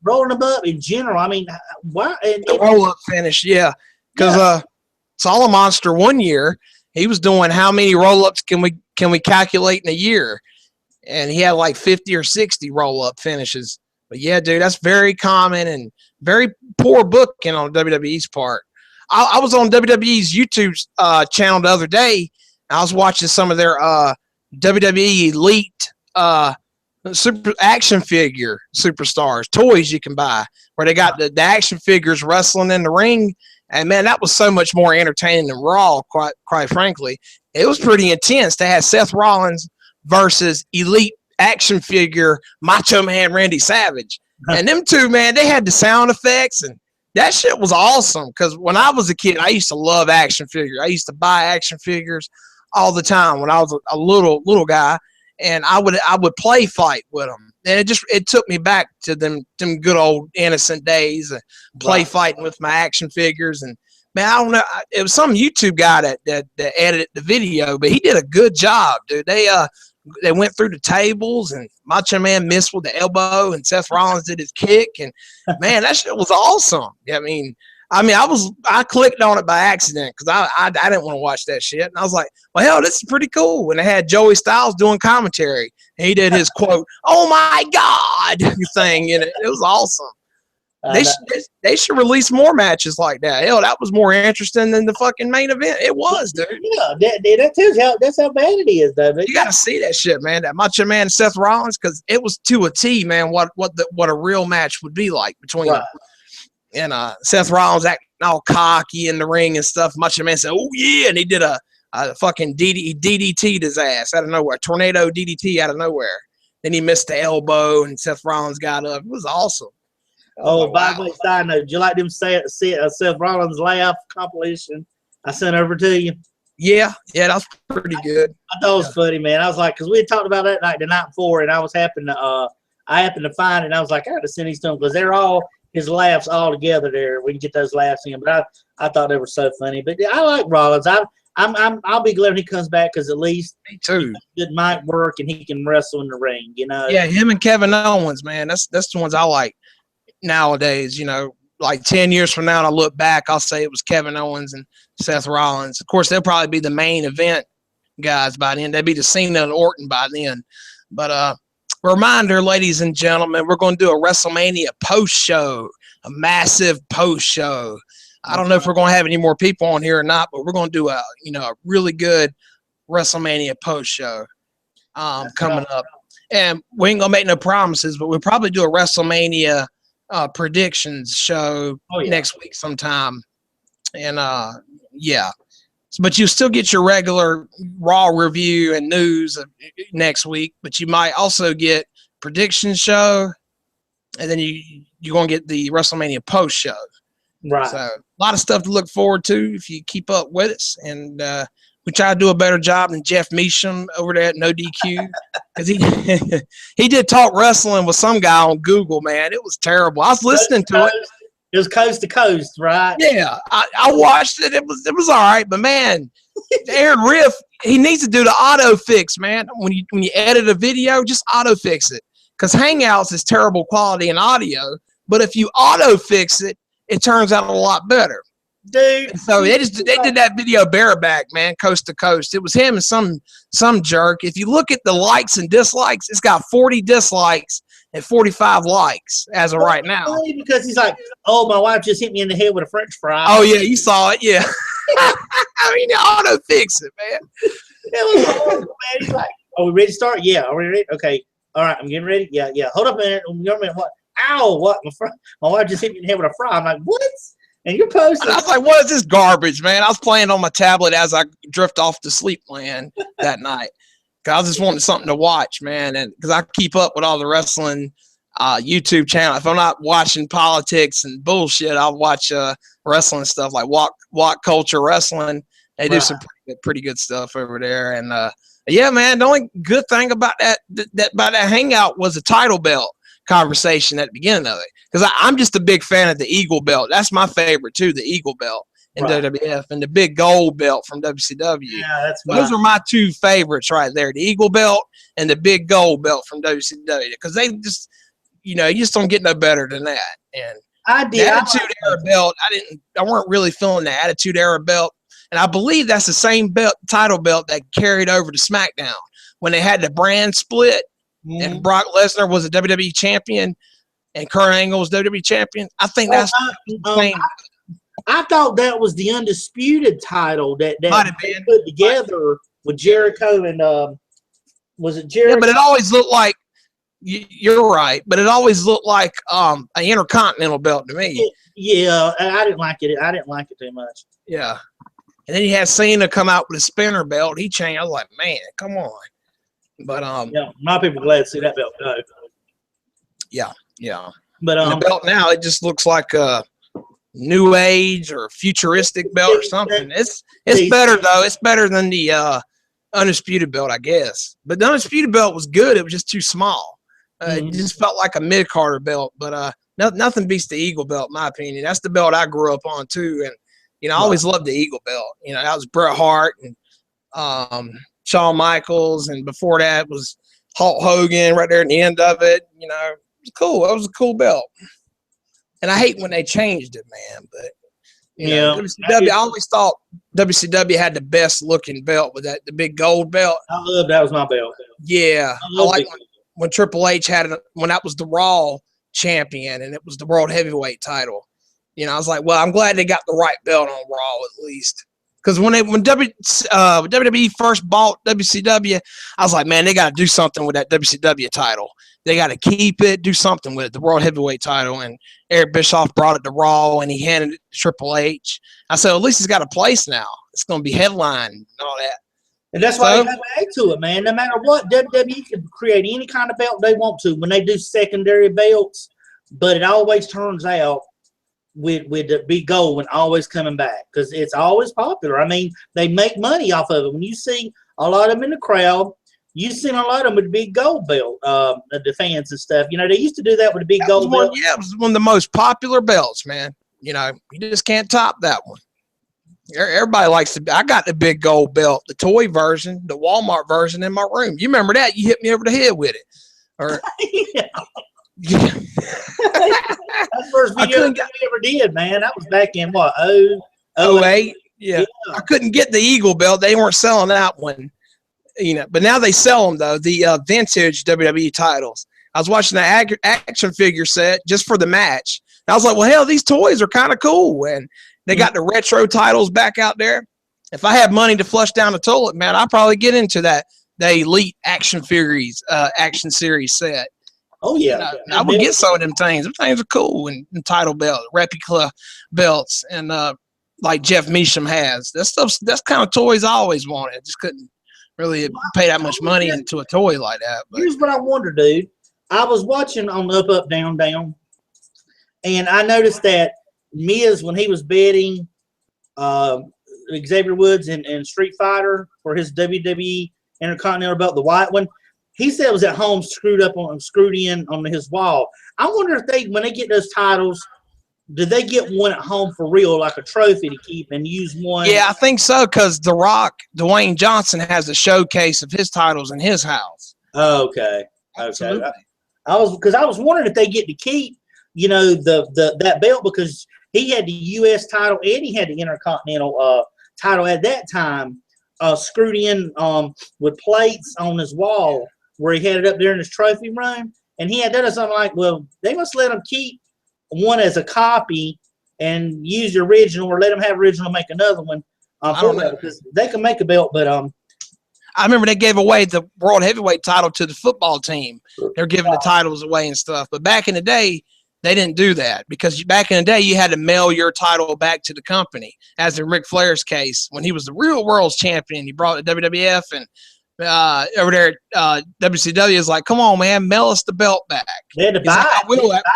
rolling them up in general? I mean, why? The roll-up finish, because Solid Monster one year, he was doing how many roll-ups can we calculate in a year? And he had like 50 or 60 roll-up finishes. But yeah, dude, that's very common and very poor booking on WWE's part. I was on WWE's YouTube channel the other day. I was watching some of their WWE Elite super action figure superstars, toys you can buy, where they got the action figures wrestling in the ring. And man, that was so much more entertaining than Raw, quite frankly. It was pretty intense. They had Seth Rollins versus Elite action figure Macho Man Randy Savage. And them two, man, they had the sound effects, and that shit was awesome. Because when I was a kid, I used to love action figures. I used to buy action figures all the time when I was a little guy, and I would play fight with them. And it took me back to them good old innocent days, play fighting with my action figures. And man, I don't know, it was some YouTube guy that edited the video, but he did a good job, dude. They went through the tables, and Macho Man missed with the elbow, and Seth Rollins did his kick, and man, that shit was awesome. I mean, I clicked on it by accident because I didn't want to watch that shit, and I was like, well, hell, this is pretty cool. And they had Joey Styles doing commentary, and he did his quote, "Oh my God," thing in it. It was awesome. They should release more matches like that. Hell, that was more interesting than the fucking main event. It was, dude. Yeah, that tells you that's how bad it is, though. You got to see that shit, man. That Macho Man and Seth Rollins, because it was to a T, man. What a real match would be like between them. And Seth Rollins acting all cocky in the ring and stuff. Macho Man said, "Oh yeah," and he did a fucking DDT'd his ass out of nowhere, tornado DDT out of nowhere. Then he missed the elbow, and Seth Rollins got up. It was awesome. Oh, by the way, side note, did you like them see Seth Rollins laugh compilation I sent over to you? Yeah, that was pretty good. I thought it was funny, man. I was like, because we had talked about that night the night before, and I happened to find it, and I was like, I had to send these to them because they're all his laughs all together there. We can get those laughs in, but I thought they were so funny. But I like Rollins. I'll be glad when he comes back because at least Me too. Good mic work and he can wrestle in the ring. You know. Yeah, him and Kevin Owens, man. That's the ones I like nowadays. You know, like 10 years from now, and I look back, I'll say it was Kevin Owens and Seth Rollins. Of course, they'll probably be the main event guys by then. They'd be the Cena and Orton by then. But reminder, ladies and gentlemen, we're going to do a WrestleMania post show, a massive post show. I don't know if we're going to have any more people on here or not, but we're going to do a really good WrestleMania post show coming up. And we ain't going to make no promises, but we'll probably do a WrestleMania predictions show next week sometime. And yeah. But you still get your regular Raw review and news next week, but you might also get prediction show, and then you're going to get the WrestleMania post show. Right. So a lot of stuff to look forward to if you keep up with us. And we try to do a better job than Jeff Meacham over there at No DQ. Because he did talk wrestling with some guy on Google, man. It was terrible. I was listening to it. It was coast to coast, right? Yeah, I watched it. It was all right, but man, Aaron Riff, he needs to do the auto fix, man. When you edit a video, just auto fix it, because Hangouts is terrible quality in audio. But if you auto fix it, it turns out a lot better. Dude. And so they did that video bareback, man, coast to coast. It was him and some jerk. If you look at the likes and dislikes, it's got 40 dislikes and 45 likes as of right now. Because he's like, oh, my wife just hit me in the head with a French fry. Oh, yeah, you saw it, yeah. I mean, auto fix it, man. It was horrible, man. He's like, are we ready to start? Yeah, are we ready? Okay. All right, I'm getting ready. Yeah. Hold up a minute. What? Ow, what? My wife just hit me in the head with a fry. I'm like, what? And you're posting. I was like, what is this garbage, man? I was playing on my tablet as I drift off to sleep land that night. I was just wanting something to watch, man, and because I keep up with all the wrestling YouTube channel. If I'm not watching politics and bullshit, I'll watch wrestling stuff like Walk Culture Wrestling. They do some pretty good stuff over there. And yeah, man, the only good thing about that Hangout was the title belt conversation at the beginning of it, because I'm just a big fan of the Eagle belt. That's my favorite too, the Eagle belt in WWF, and the big gold belt from WCW. Yeah, those are my two favorites right there, the Eagle belt and the big gold belt from WCW, because they just, you just don't get no better than that. And the Attitude Era belt, I weren't really feeling the Attitude Era belt, and I believe that's the same title belt that carried over to SmackDown when they had the brand split, and Brock Lesnar was a WWE champion and Kurt Angle was WWE champion. I think that's the same. I thought that was the undisputed title that they put together with Jericho and was it Jericho? Yeah, but it always looked like you're right, but it always looked like an Intercontinental belt to me. Yeah, I didn't like it. I didn't like it too much. Yeah, and then you had Cena come out with a spinner belt. He changed. I was like, man, come on. But yeah, my people glad to see that belt go. Yeah. But the belt now, it just looks like a new age or futuristic belt or something. It's better though. It's better than the undisputed belt, I guess. But the undisputed belt was good. It was just too small. It just felt like a mid-carder belt. But nothing beats the Eagle belt, in my opinion. That's the belt I grew up on too. And I always loved the Eagle belt. That was Bret Hart and Shawn Michaels, and before that was Hulk Hogan right there at the end of it. It was cool. It was a cool belt. And I hate when they changed it, man. But WCW, I always thought WCW had the best looking belt with the big gold belt. I love that was my belt. Yeah, I like when Triple H had it when that was the Raw champion and it was the World Heavyweight title. I was like, well, I'm glad they got the right belt on Raw at least. Because when WWE first bought WCW, I was like, man, they got to do something with that WCW title. They got to keep it, do something with it, the World Heavyweight title. And Eric Bischoff brought it to Raw, and he handed it to Triple H. I said, well, at least it's got a place now. It's going to be headline and all that. And that's why they have an A to it, man. No matter what, WWE can create any kind of belt they want to when they do secondary belts, but it always turns out with the big gold one always coming back because it's always popular. I mean, they make money off of it. When you see a lot of them in the crowd, you seen a lot of them with the big gold belt, the fans and stuff. You know, they used to do that with the big gold belt. Yeah, it was one of the most popular belts, man. You know, you just can't top that one. Everybody likes the. I got the big gold belt, the toy version, the Walmart version in my room. You remember that? You hit me over the head with it. Or yeah. That's the first video we ever did, man. That was back in what, 08? Yeah. I couldn't get the Eagle belt. They weren't selling that one. You know, but now they sell them though. The vintage WWE titles. I was watching the action figure set just for the match. And I was like, well, hell, these toys are kind of cool. And they got the retro titles back out there. If I had money to flush down the toilet, man, I'd probably get into that. The Elite action series set. Oh yeah, I would get some of them things. Them things are cool, and title belt, replica belts, and like Jeff Meacham has. That's kind of toys I always wanted. Just couldn't really pay that much money into a toy like that. But here's what I wonder, dude. I was watching on Up Up Down Down, and I noticed that Miz, when he was betting Xavier Woods in Street Fighter for his WWE Intercontinental belt, the white one, he said it was at home screwed in on his wall. I wonder if when they get those titles, do they get one at home for real, like a trophy to keep, and use one? Yeah, I think so, because The Rock, Dwayne Johnson, has a showcase of his titles in his house. Oh, okay. Absolutely. Okay. I was wondering if they get to keep, you know, that belt, because he had the U.S. title and he had the Intercontinental title at that time, screwed in with plates on his wall where he had it up there in his trophy room, and he had that as something like, well, they must let him keep one as a copy and use the original, or let him have original, make another one. I don't know, because they can make a belt, but I remember they gave away the World Heavyweight title to the football team. They're giving the titles away and stuff. But back in the day, they didn't do that, because back in the day, you had to mail your title back to the company. As in Ric Flair's case, when he was the real world's champion, he brought the WWF, and over there WCW is like, come on, man, mail us the belt back. They had to buy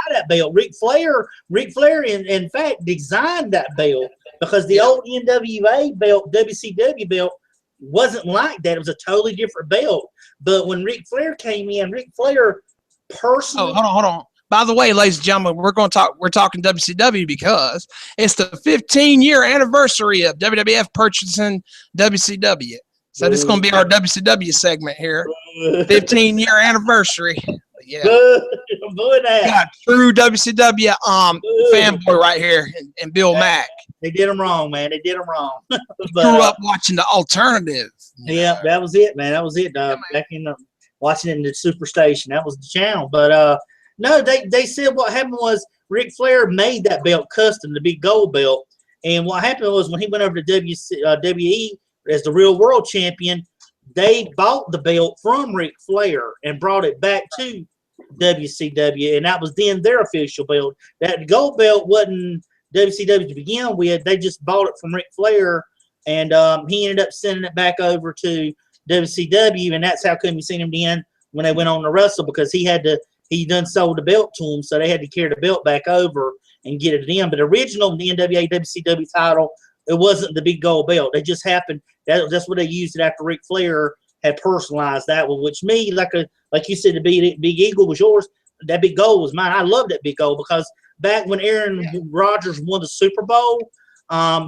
that belt. Ric Flair, in fact, designed that belt, because the old NWA belt, WCW belt, wasn't like that. It was a totally different belt. But when Ric Flair came in, Ric Flair personally. Oh, hold on. By the way, ladies and gentlemen, we're talking WCW because it's the 15-year anniversary of WWF purchasing WCW. So this is going to be our WCW segment here. 15-year anniversry. Yeah. Got true WCW fanboy right here, and Bill Mack. They did them wrong, man. They did them wrong. Grew up watching the alternative. Yeah, that was it, man. That was it. Back in watching it in the Superstation. That was the channel. But no, they said what happened was Ric Flair made that belt custom, the big gold belt. And what happened was when he went over to WWE as the real world champion, they bought the belt from Ric Flair and brought it back to WCW, and that was then their official belt. That gold belt wasn't WCW to begin with. They just bought it from Ric Flair, and he ended up sending it back over to WCW, and that's how come you seen him then when they went on to wrestle, because he done sold the belt to him, so they had to carry the belt back over and get it in. But original the NWA WCW title, it wasn't the big gold belt. They just happened. That's what they used it after Ric Flair had personalized that one. Which me, like you said, the big eagle was yours. That big gold was mine. I love that big gold, because back when Aaron Rodgers won the Super Bowl,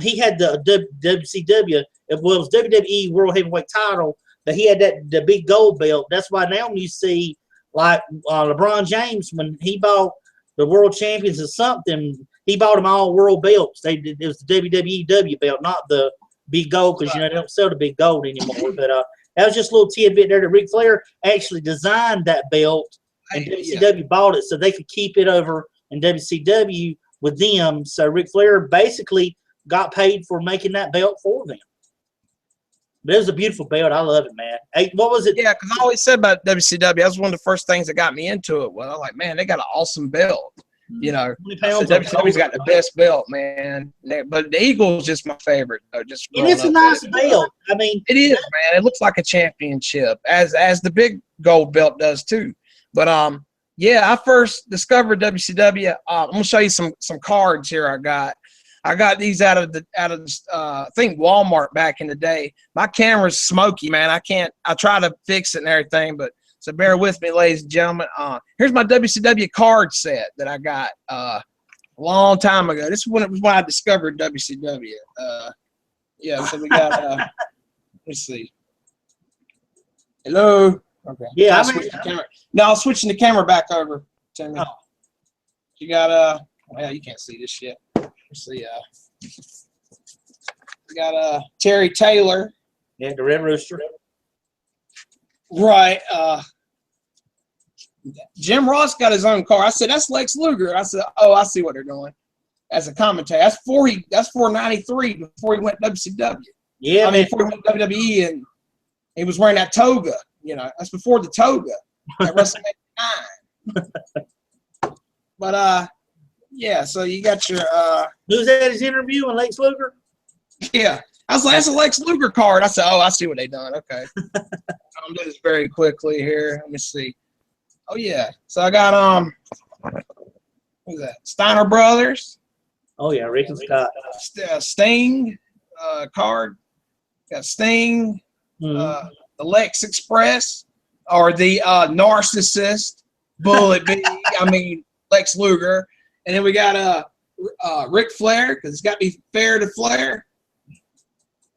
he had the WCW. It was WWE World Heavyweight title, but he had the big gold belt. That's why now when you see like LeBron James, when he bought the world champions or something, he bought them all world belts. It was the WWEW belt, not the big gold, because they don't sell the big gold anymore. But that was just a little tidbit there that Ric Flair actually designed that belt, and WCW bought it so they could keep it over in WCW with them. So Ric Flair basically got paid for making that belt for them. But it was a beautiful belt. I love it, man. Hey, what was it? Yeah, because I always said about WCW, that was one of the first things that got me into it. Well, I was like, man, they got an awesome belt. You know, WCW's got the best belt, man. But the Eagle's just my favorite. And it's a nice belt. I mean, it is, man. It looks like a championship, as the big gold belt does too. But yeah, I first discovered WCW. I'm gonna show you some cards here I got. I got these out of I think Walmart back in the day. My camera's smoky, man. I try to fix it and everything, but so bear with me, ladies and gentlemen. Here's my WCW card set that I got a long time ago. This is when I discovered WCW. Yeah, so we got let's see. Hello. Okay. Yeah, I'm switching the camera back over to me. Oh. You got well, you can't see this shit. Let's see. We got Terry Taylor. Yeah, the Red Rooster. Right. Jim Ross got his own car. I said, that's Lex Luger. I said, oh, I see what they're doing. As a commentator. That's 493 before he went WCW. Yeah, before he went WWE, and he was wearing that toga. You know, that's before the toga at WrestleMania 9. But yeah, so you got your who's at his interview in Lex Luger? Yeah. I was like, that's a Lex Luger card. I said, oh, I see what they done. Okay. I'm doing this very quickly here. Let me see. Oh yeah. So I got who's that? Steiner Brothers. Oh yeah, Rick and Scott. Sting card. Got Sting, the Lex Express, or the Narcissist, Bullet B. I mean Lex Luger, and then we got Ric Flair, because it's got to be fair to Flair.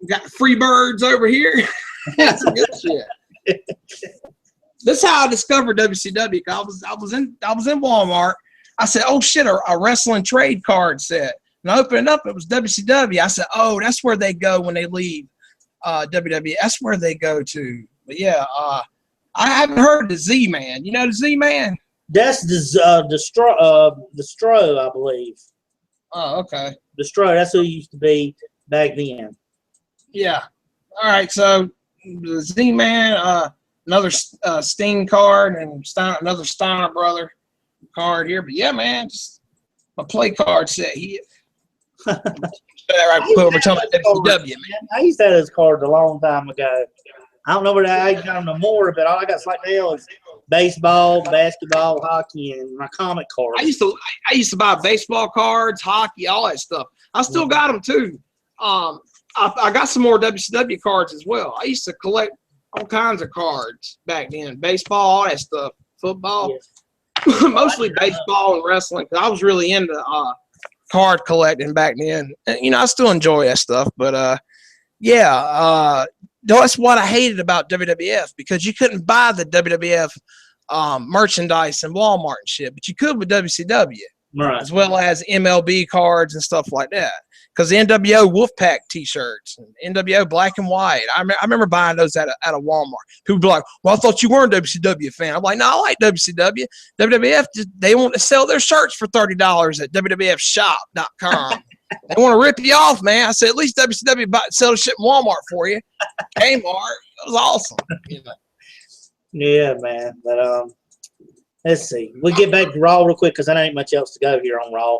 We got the Freebirds over here. That's some good shit. This is how I discovered WCW. I was in Walmart. I said, oh shit, a wrestling trade card set. And I opened it up, it was WCW. I said, oh, that's where they go when they leave WWE. That's where they go to. But yeah, I haven't heard of the Z-Man. You know the Z-Man? That's the Stro, I believe. Oh, okay. The Stro, that's who he used to be back then. Yeah. All right, so the Z-Man, another Sting card, and another Steiner brother card here. But yeah, man, just a play card set here. I used to have those cards a long time ago. I don't know where I got them no more, but all I got like hell is baseball, basketball, hockey, and my comic cards. I used to buy baseball cards, hockey, all that stuff. I still got them too. I got some more WCW cards as well. I used to collect all kinds of cards back then. Baseball, all that stuff. Football. Yes. Mostly baseball and wrestling, because I was really into card collecting back then. And, you know, I still enjoy that stuff. But, yeah, that's what I hated about WWF, because you couldn't buy the WWF merchandise in Walmart and shit, but you could with WCW. Right. As well as MLB cards and stuff like that. Because the NWO Wolfpack T-shirts, and NWO Black and White, I remember buying those at a Walmart. People be like, "Well, I thought you weren't a WCW fan." I'm like, "No, I like WCW. WWF, they want to sell their shirts for $30 at WWFshop.com. They want to rip you off, man." I said, "At least WCW sell the shit in Walmart for you." Kmart, it was awesome. You know? Yeah, man. But let's see. We'll get back to Raw real quick, because there ain't much else to go here on Raw.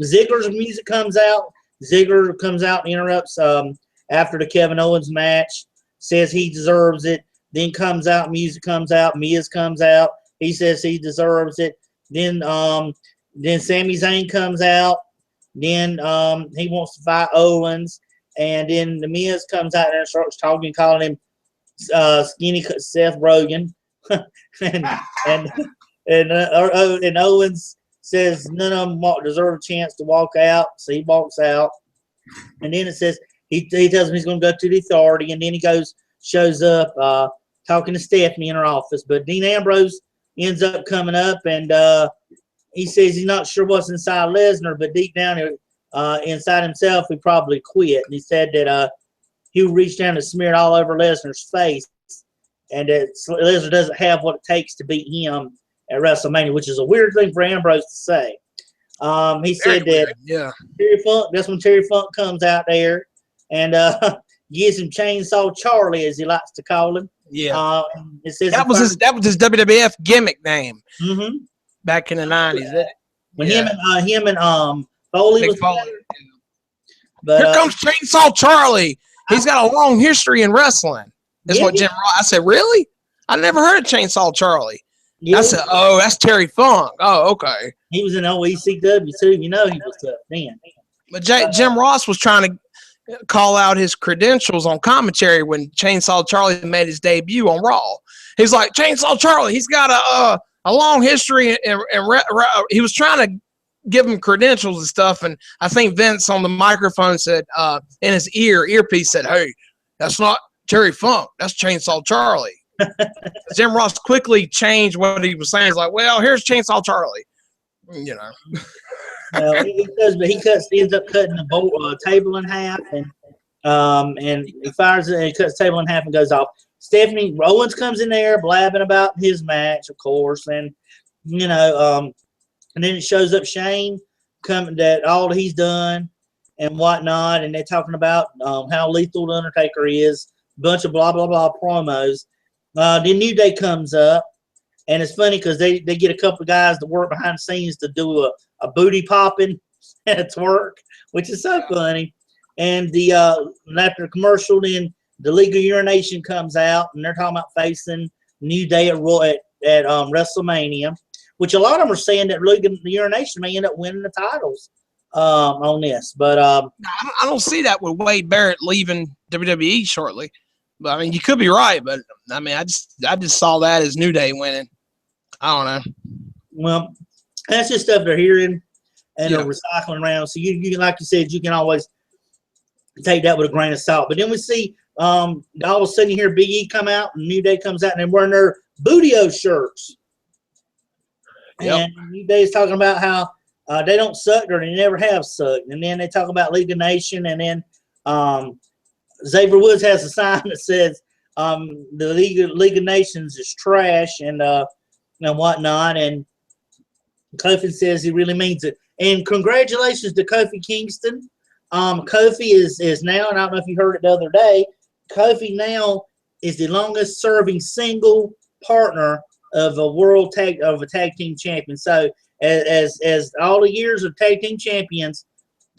Ziggler's music comes out. Ziggler comes out and interrupts after the Kevin Owens match, says he deserves it. Then comes out, music comes out, Miz comes out. He says he deserves it. Then Sami Zayn comes out. Then he wants to fight Owens. And then the Miz comes out and starts talking, calling him skinny Seth Rogen. and Owens says none of them deserve a chance to walk out, so he walks out. And then it says he tells him he's going to go to the Authority, and then he shows up talking to Stephanie in her office. But Dean Ambrose ends up coming up, and he says he's not sure what's inside Lesnar, but deep down inside himself, he probably quit. And he said that he reached down and smeared all over Lesnar's face, and that Lesnar doesn't have what it takes to beat him at WrestleMania, which is a weird thing for Ambrose to say. He said that Terry Funk, that's when Terry Funk comes out there and gives him Chainsaw Charlie, as he likes to call him. Yeah. It says that was his WWF gimmick name back in the 90s. When him and Foley was together. But here comes Chainsaw Charlie. He's got a long history in wrestling. That's what Jim Ross. I said, really? I never heard of Chainsaw Charlie. Yeah. I said, oh, that's Terry Funk. Oh, okay. He was in OECW too. You know he was tough then. But Jim Ross was trying to call out his credentials on commentary when Chainsaw Charlie made his debut on Raw. He's like, Chainsaw Charlie, he's got a long history, and he was trying to give him credentials and stuff. And I think Vince on the microphone said, in his earpiece said, hey, that's not Terry Funk, that's Chainsaw Charlie. Jim Ross quickly changed what he was saying. He's like, well, here's Chainsaw Charlie. You know. Well, he ends up cutting the table in half, and he fires it, and he cuts the table in half and goes off. Stephanie Owens comes in there blabbing about his match, of course, and and then it shows up Shane coming that all he's done and whatnot, and they're talking about how lethal the Undertaker is, bunch of blah blah blah promos. Then New Day comes up, and it's funny because they get a couple of guys to work behind the scenes to do a booty popping and a twerk, which is so funny. And after the commercial, then the League of Urination comes out, and they're talking about facing New Day at WrestleMania, which a lot of them are saying that League of Urination may end up winning the titles on this. But I don't see that with Wade Barrett leaving WWE shortly. But I mean, you could be right, but I mean, I just saw that as New Day winning. I don't know. Well, that's just stuff they're hearing and they're recycling around. So you can, like you said, you can always take that with a grain of salt. But then we see all of a sudden you hear Big E come out, and New Day comes out, and they're wearing their Bootio shirts. Yep. And New Day is talking about how they don't suck or they never have sucked. And then they talk about League of Nation, and then Xavier Woods has a sign that says the League of Nations is trash and whatnot. And Kofi says he really means it. And congratulations to Kofi Kingston. Kofi is now, and I don't know if you heard it the other day, Kofi now is the longest serving single partner of a tag team champion. So as all the years of tag team champions,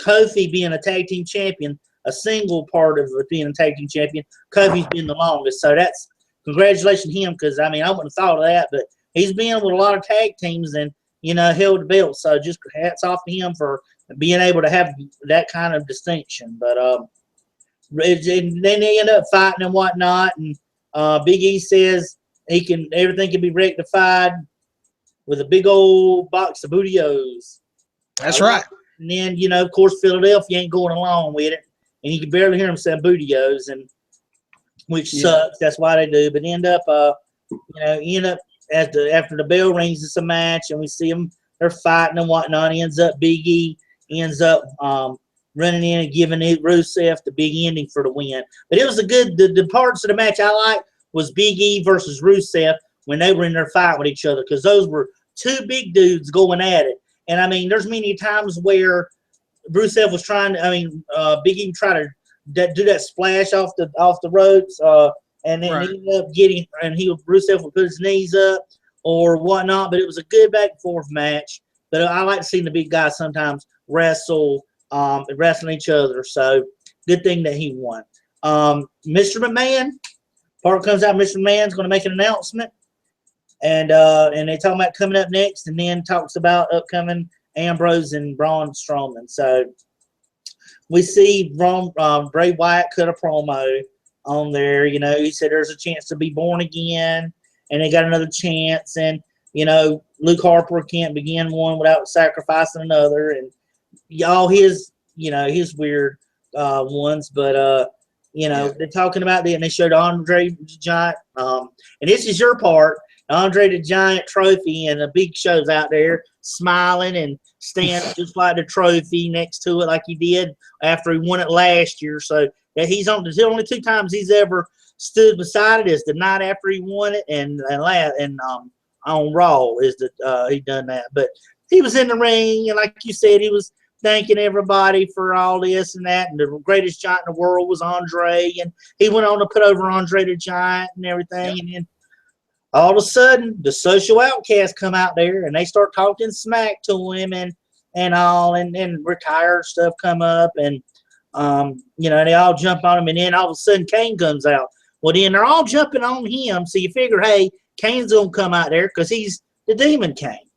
Kofi being a tag team champion, a single part of being a tag team champion, Kofi's been the longest. So that's congratulations to him, because I mean I wouldn't have thought of that, but he's been with a lot of tag teams and held the belt. So just hats off to him for being able to have that kind of distinction. But then they end up fighting and whatnot, and Big E says everything can be rectified with a big old box of Bootios. That's right. And then of course Philadelphia ain't going along with it, and you can barely hear them saying Bootios, and which sucks. That's why they do. But end up after the bell rings, it's a match, and we see them. They're fighting and whatnot. Big E ends up running in and giving Rusev the big ending for the win. But it was the parts of the match I liked was Big E versus Rusev when they were in their fight with each other, because those were two big dudes going at it. And I mean, there's many times where Rusev was Big E tried to do that splash off the ropes, and then he ended up Rusev would put his knees up or whatnot. But it was a good back and forth match. But I like to see the big guys sometimes wrestling each other. So good thing that he won. Mr. McMahon, part comes out. Mr. McMahon's going to make an announcement, and they talk about coming up next, and then talks about upcoming Ambrose and Braun Strowman. So we see Bray Wyatt cut a promo on there. He said there's a chance to be born again, and they got another chance, and Luke Harper can't begin one without sacrificing another, and all his weird ones. But they're talking about that, and they showed Andre the Giant. And this is your part, Andre the Giant trophy, and the Big Show's out there smiling and standing just like the trophy next to it, like he did after he won it last year. So that he's on the only two times he's ever stood beside it is the night after he won it, and on Raw is he done that. But he was in the ring, and like you said, he was thanking everybody for all this and that, and the greatest giant in the world was Andre, and he went on to put over Andre the Giant and everything. And then all of a sudden the social outcasts come out there, and they start talking smack to him and all, and retired stuff come up, and they all jump on him, and then all of a sudden Kane comes out. Well, then they're all jumping on him, so you figure, hey, Kane's gonna come out there because he's the Demon Kane.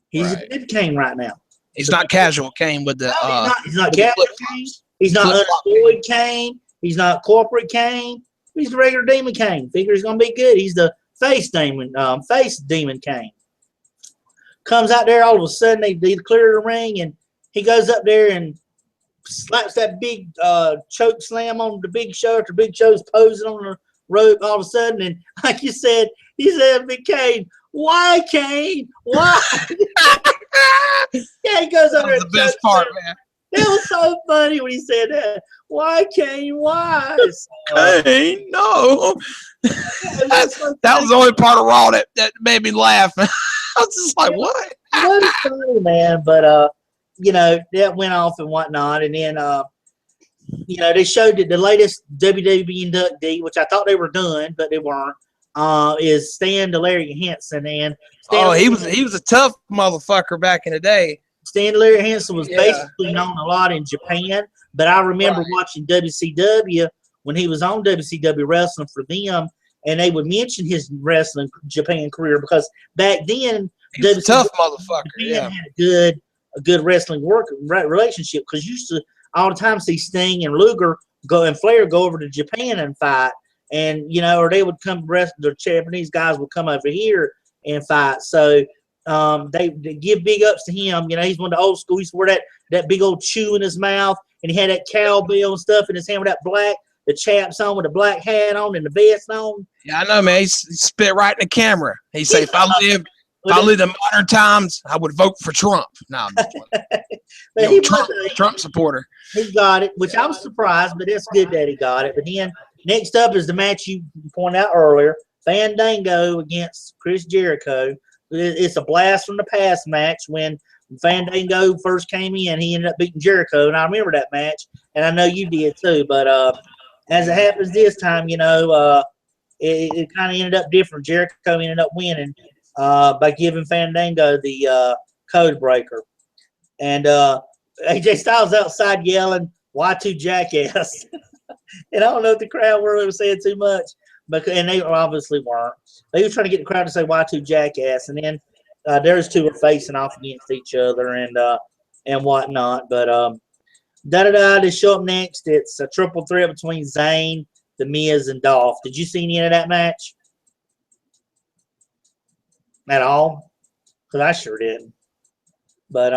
He's a good Kane right now. He's not casual Kane with the. No, he's not casual Kane. He's not unemployed Kane. He's not corporate Kane. He's the regular Demon Kane. Figure he's gonna be good. He's the face Demon Kane. Comes out there all of a sudden. They clear the ring and he goes up there and slaps that big choke slam on the Big Show after Big Show's posing on the rope all of a sudden. And like you said, he said, "Big Kane, why Kane? Why?" Yeah, he goes over there. That was the best part, man. That was so funny when he said that. Why Kane? Why? Kane, no. That was the only part of Raw that made me laugh. I was just like, what? That was funny, man. But you know, that went off and whatnot, and then you know, they showed that the latest WWE inductee, which I thought they were done, but they weren't. Is Stan Delary Hansen, and he was a tough motherfucker back in the day. Stan Delary Hansen was basically known a lot in Japan, but I remember watching WCW when he was on WCW wrestling for them, and they would mention his wrestling Japan career because back then he was a tough motherfucker. Japan had a good wrestling relationship because you used to all the time see Sting and Luger and Flair go over to Japan and fight. And, you know, or they would come, the Japanese guys would come over here and fight. So they give big ups to him. You know, he's one of the old school. He used to wear that big old chew in his mouth, and he had that cowbell and stuff in his hand with the chaps on with the black hat on and the vest on. Yeah, I know, man. He spit right in the camera. He said, if I live in modern times, I would vote for Trump. No, I'm Trump supporter. He got it, which I was surprised, but it's good that he got it. But then next up is the match you pointed out earlier, Fandango against Chris Jericho. It's a blast from the past match when Fandango first came in. He ended up beating Jericho, and I remember that match, and I know you did too. But as it happens this time, you know, it kind of ended up different. Jericho ended up winning by giving Fandango the code breaker. And AJ Styles outside yelling, "Y2 jackass." And I don't know if the crowd were saying too much, and they obviously weren't. They were trying to get the crowd to say "Y2 jackass," and then those two were facing off against each other and whatnot. But they show up next. It's a triple threat between Zayn, The Miz, and Dolph. Did you see any of that match at all? Because I sure didn't. But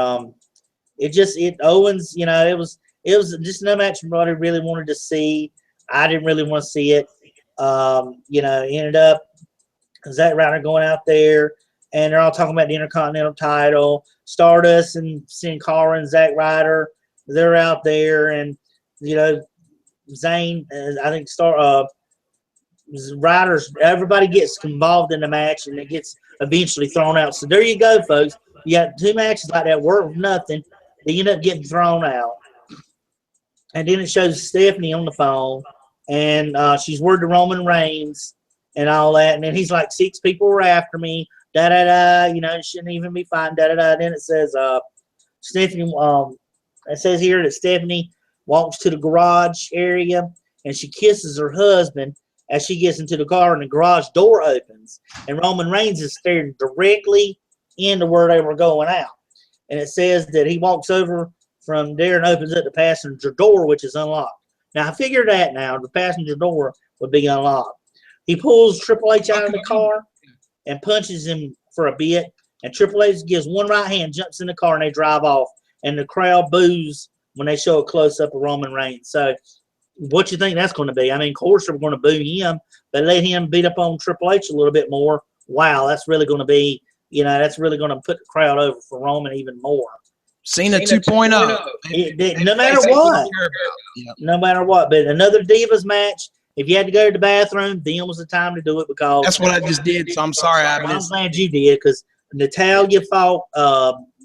Owens, you know, it was just no match everybody really wanted to see. I didn't really want to see it. You know, ended up Zack Ryder going out there, and they're all talking about the Intercontinental title. Stardust and Sin Cara and Zack Ryder, they're out there, and you know, Zayn, I think Ryder's, everybody gets involved in the match, and it gets eventually thrown out. So there you go, folks. You got two matches like that, work with nothing. They end up getting thrown out. And then it shows Stephanie on the phone, and she's worried to Roman Reigns and all that. And then he's like, 6 people were after me, da-da-da, you know, it shouldn't even be fine, da-da-da. Then it says, Stephanie, it says here that Stephanie walks to the garage area, and she kisses her husband as she gets into the car, and the garage door opens. And Roman Reigns is staring directly into where they were going out. And it says that he walks over from there and opens up the passenger door, which is unlocked. Now, I figure that now, the passenger door would be unlocked. He pulls Triple H out of the car and punches him for a bit, and Triple H gives one right hand, jumps in the car, and they drive off. And the crowd boos when they show a close-up of Roman Reigns. So what you think that's going to be? I mean, of course, they're going to boo him, but let him beat up on Triple H a little bit more. Wow, that's really going to be, you know, that's really going to put the crowd over for Roman even more. Cena 2.0. No matter what. No matter what. But another Divas match, if you had to go to the bathroom, then was the time to do it because that's what I just did. So I'm sorry. I'm glad you did because Natalya fought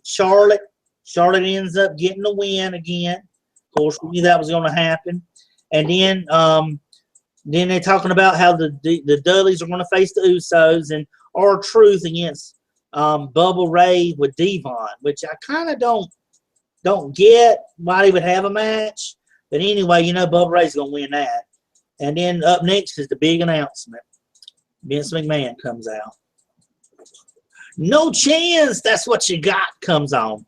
Charlotte. Charlotte ends up getting the win again. Of course, we knew that was going to happen. And then they're talking about how the Dudleys are going to face the Usos and R-Truth against Bubba Ray with Devon, which I kind of don't get why they would have a match. But anyway, you know Bubba Ray's going to win that. And then up next is the big announcement. Vince McMahon comes out. No chance, that's what you got comes on.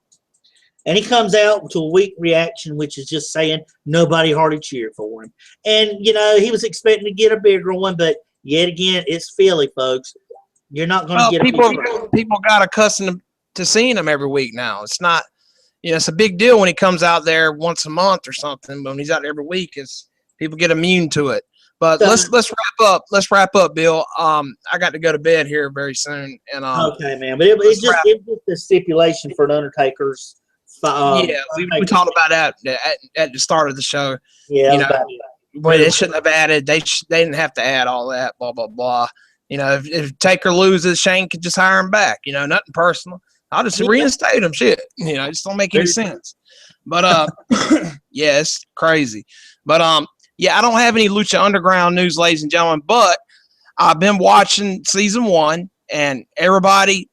And he comes out to a weak reaction, which is just saying nobody hardly cheered for him. And, you know, he was expecting to get a bigger one, but yet again, it's Philly, folks. You're not going to get people got accustomed to seeing him every week now. It's not, you know, it's a big deal when he comes out there once a month or something, but when he's out there every week, people get immune to it. But let's wrap up. Let's wrap up, Bill. I got to go to bed here very soon. And okay, man. But it's just a stipulation for the Undertaker's. We talked about that at the start of the show. Yeah, you know, when they shouldn't have added. They didn't have to add all that. Blah blah blah. You know, if Taker loses, Shane could just hire him back. You know, nothing personal. I'll just reinstate him. Shit. You know, it just don't make any sense. But yeah, it's crazy. But yeah, I don't have any Lucha Underground news, ladies and gentlemen, but I've been watching season 1, and everybody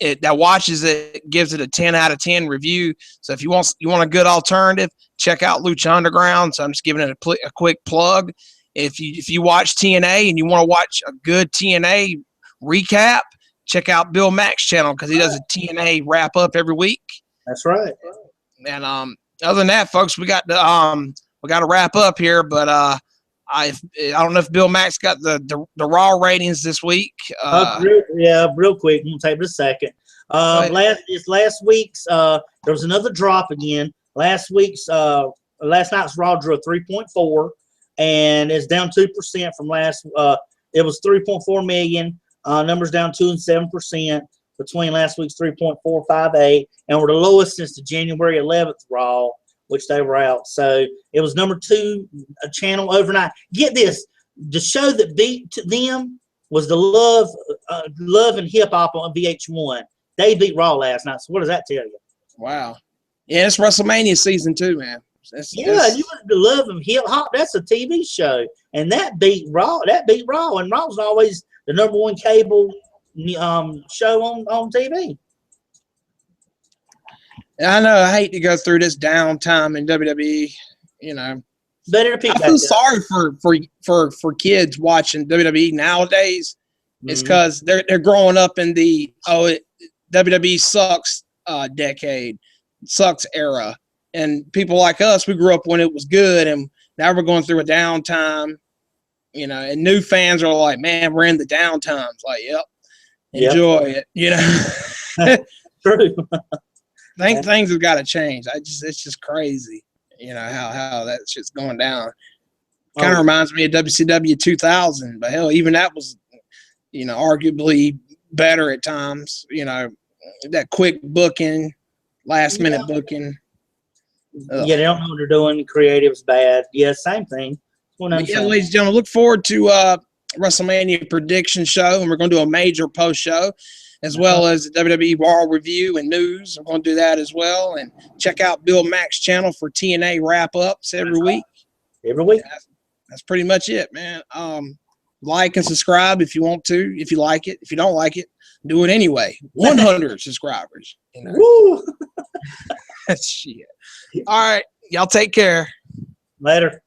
that watches it gives it a 10 out of 10 review. So if you want a good alternative, check out Lucha Underground. So I'm just giving it a quick plug. If you watch TNA and you want to watch a good TNA recap, check out Bill Mack's channel because he does a TNA wrap up every week. That's right. And other than that, folks, we got to wrap up here, but I don't know if Bill Mack's got the Raw ratings this week. Real quick. I'm gonna take a second. Last week's. There was another drop again. Last night's Raw drew a 3.4, and it's down 2% from last. It was 3.4 million. Numbers down 2 and 7% between last week's 3.458, and we're the lowest since the January 11th Raw, which they were out. So it was number 2 channel overnight. Get this, the show that beat them was the Love and Hip Hop on VH1. They beat Raw last night. So what does that tell you? Wow. Yeah, it's WrestleMania season 2, man. You want the Love and Hip Hop. That's a TV show, and that beat Raw. And Raw's always the number 1 cable show on TV. I know. I hate to go through this downtime in WWE. You know, better to pick. I feel sorry for kids watching WWE nowadays. Mm-hmm. It's because they're growing up in the WWE sucks decade, sucks era, and people like us, we grew up when it was good, and now we're going through a downtime. You know, and new fans are like, "Man, we're in the downtime." It's like, "Yep, enjoy it." You know, true. Things have got to change. It's just crazy, you know, how that shit's going down. Kind of reminds me of WCW 2000, but hell, even that was, you know, arguably better at times. You know, that quick booking, last minute booking. Yeah, they don't know what they're doing. Creative's bad. Yeah, same thing. Yeah, ladies and gentlemen, look forward to WrestleMania prediction show, and we're going to do a major post show, as well as the WWE Raw review and news. We're going to do that as well. And check out Bill Mack's channel for TNA wrap-ups every week. Every week. That's pretty much it, man. Like and subscribe if you want to, if you like it. If you don't like it, do it anyway. 100 subscribers. You know? Woo! Shit. All right. Y'all take care. Later.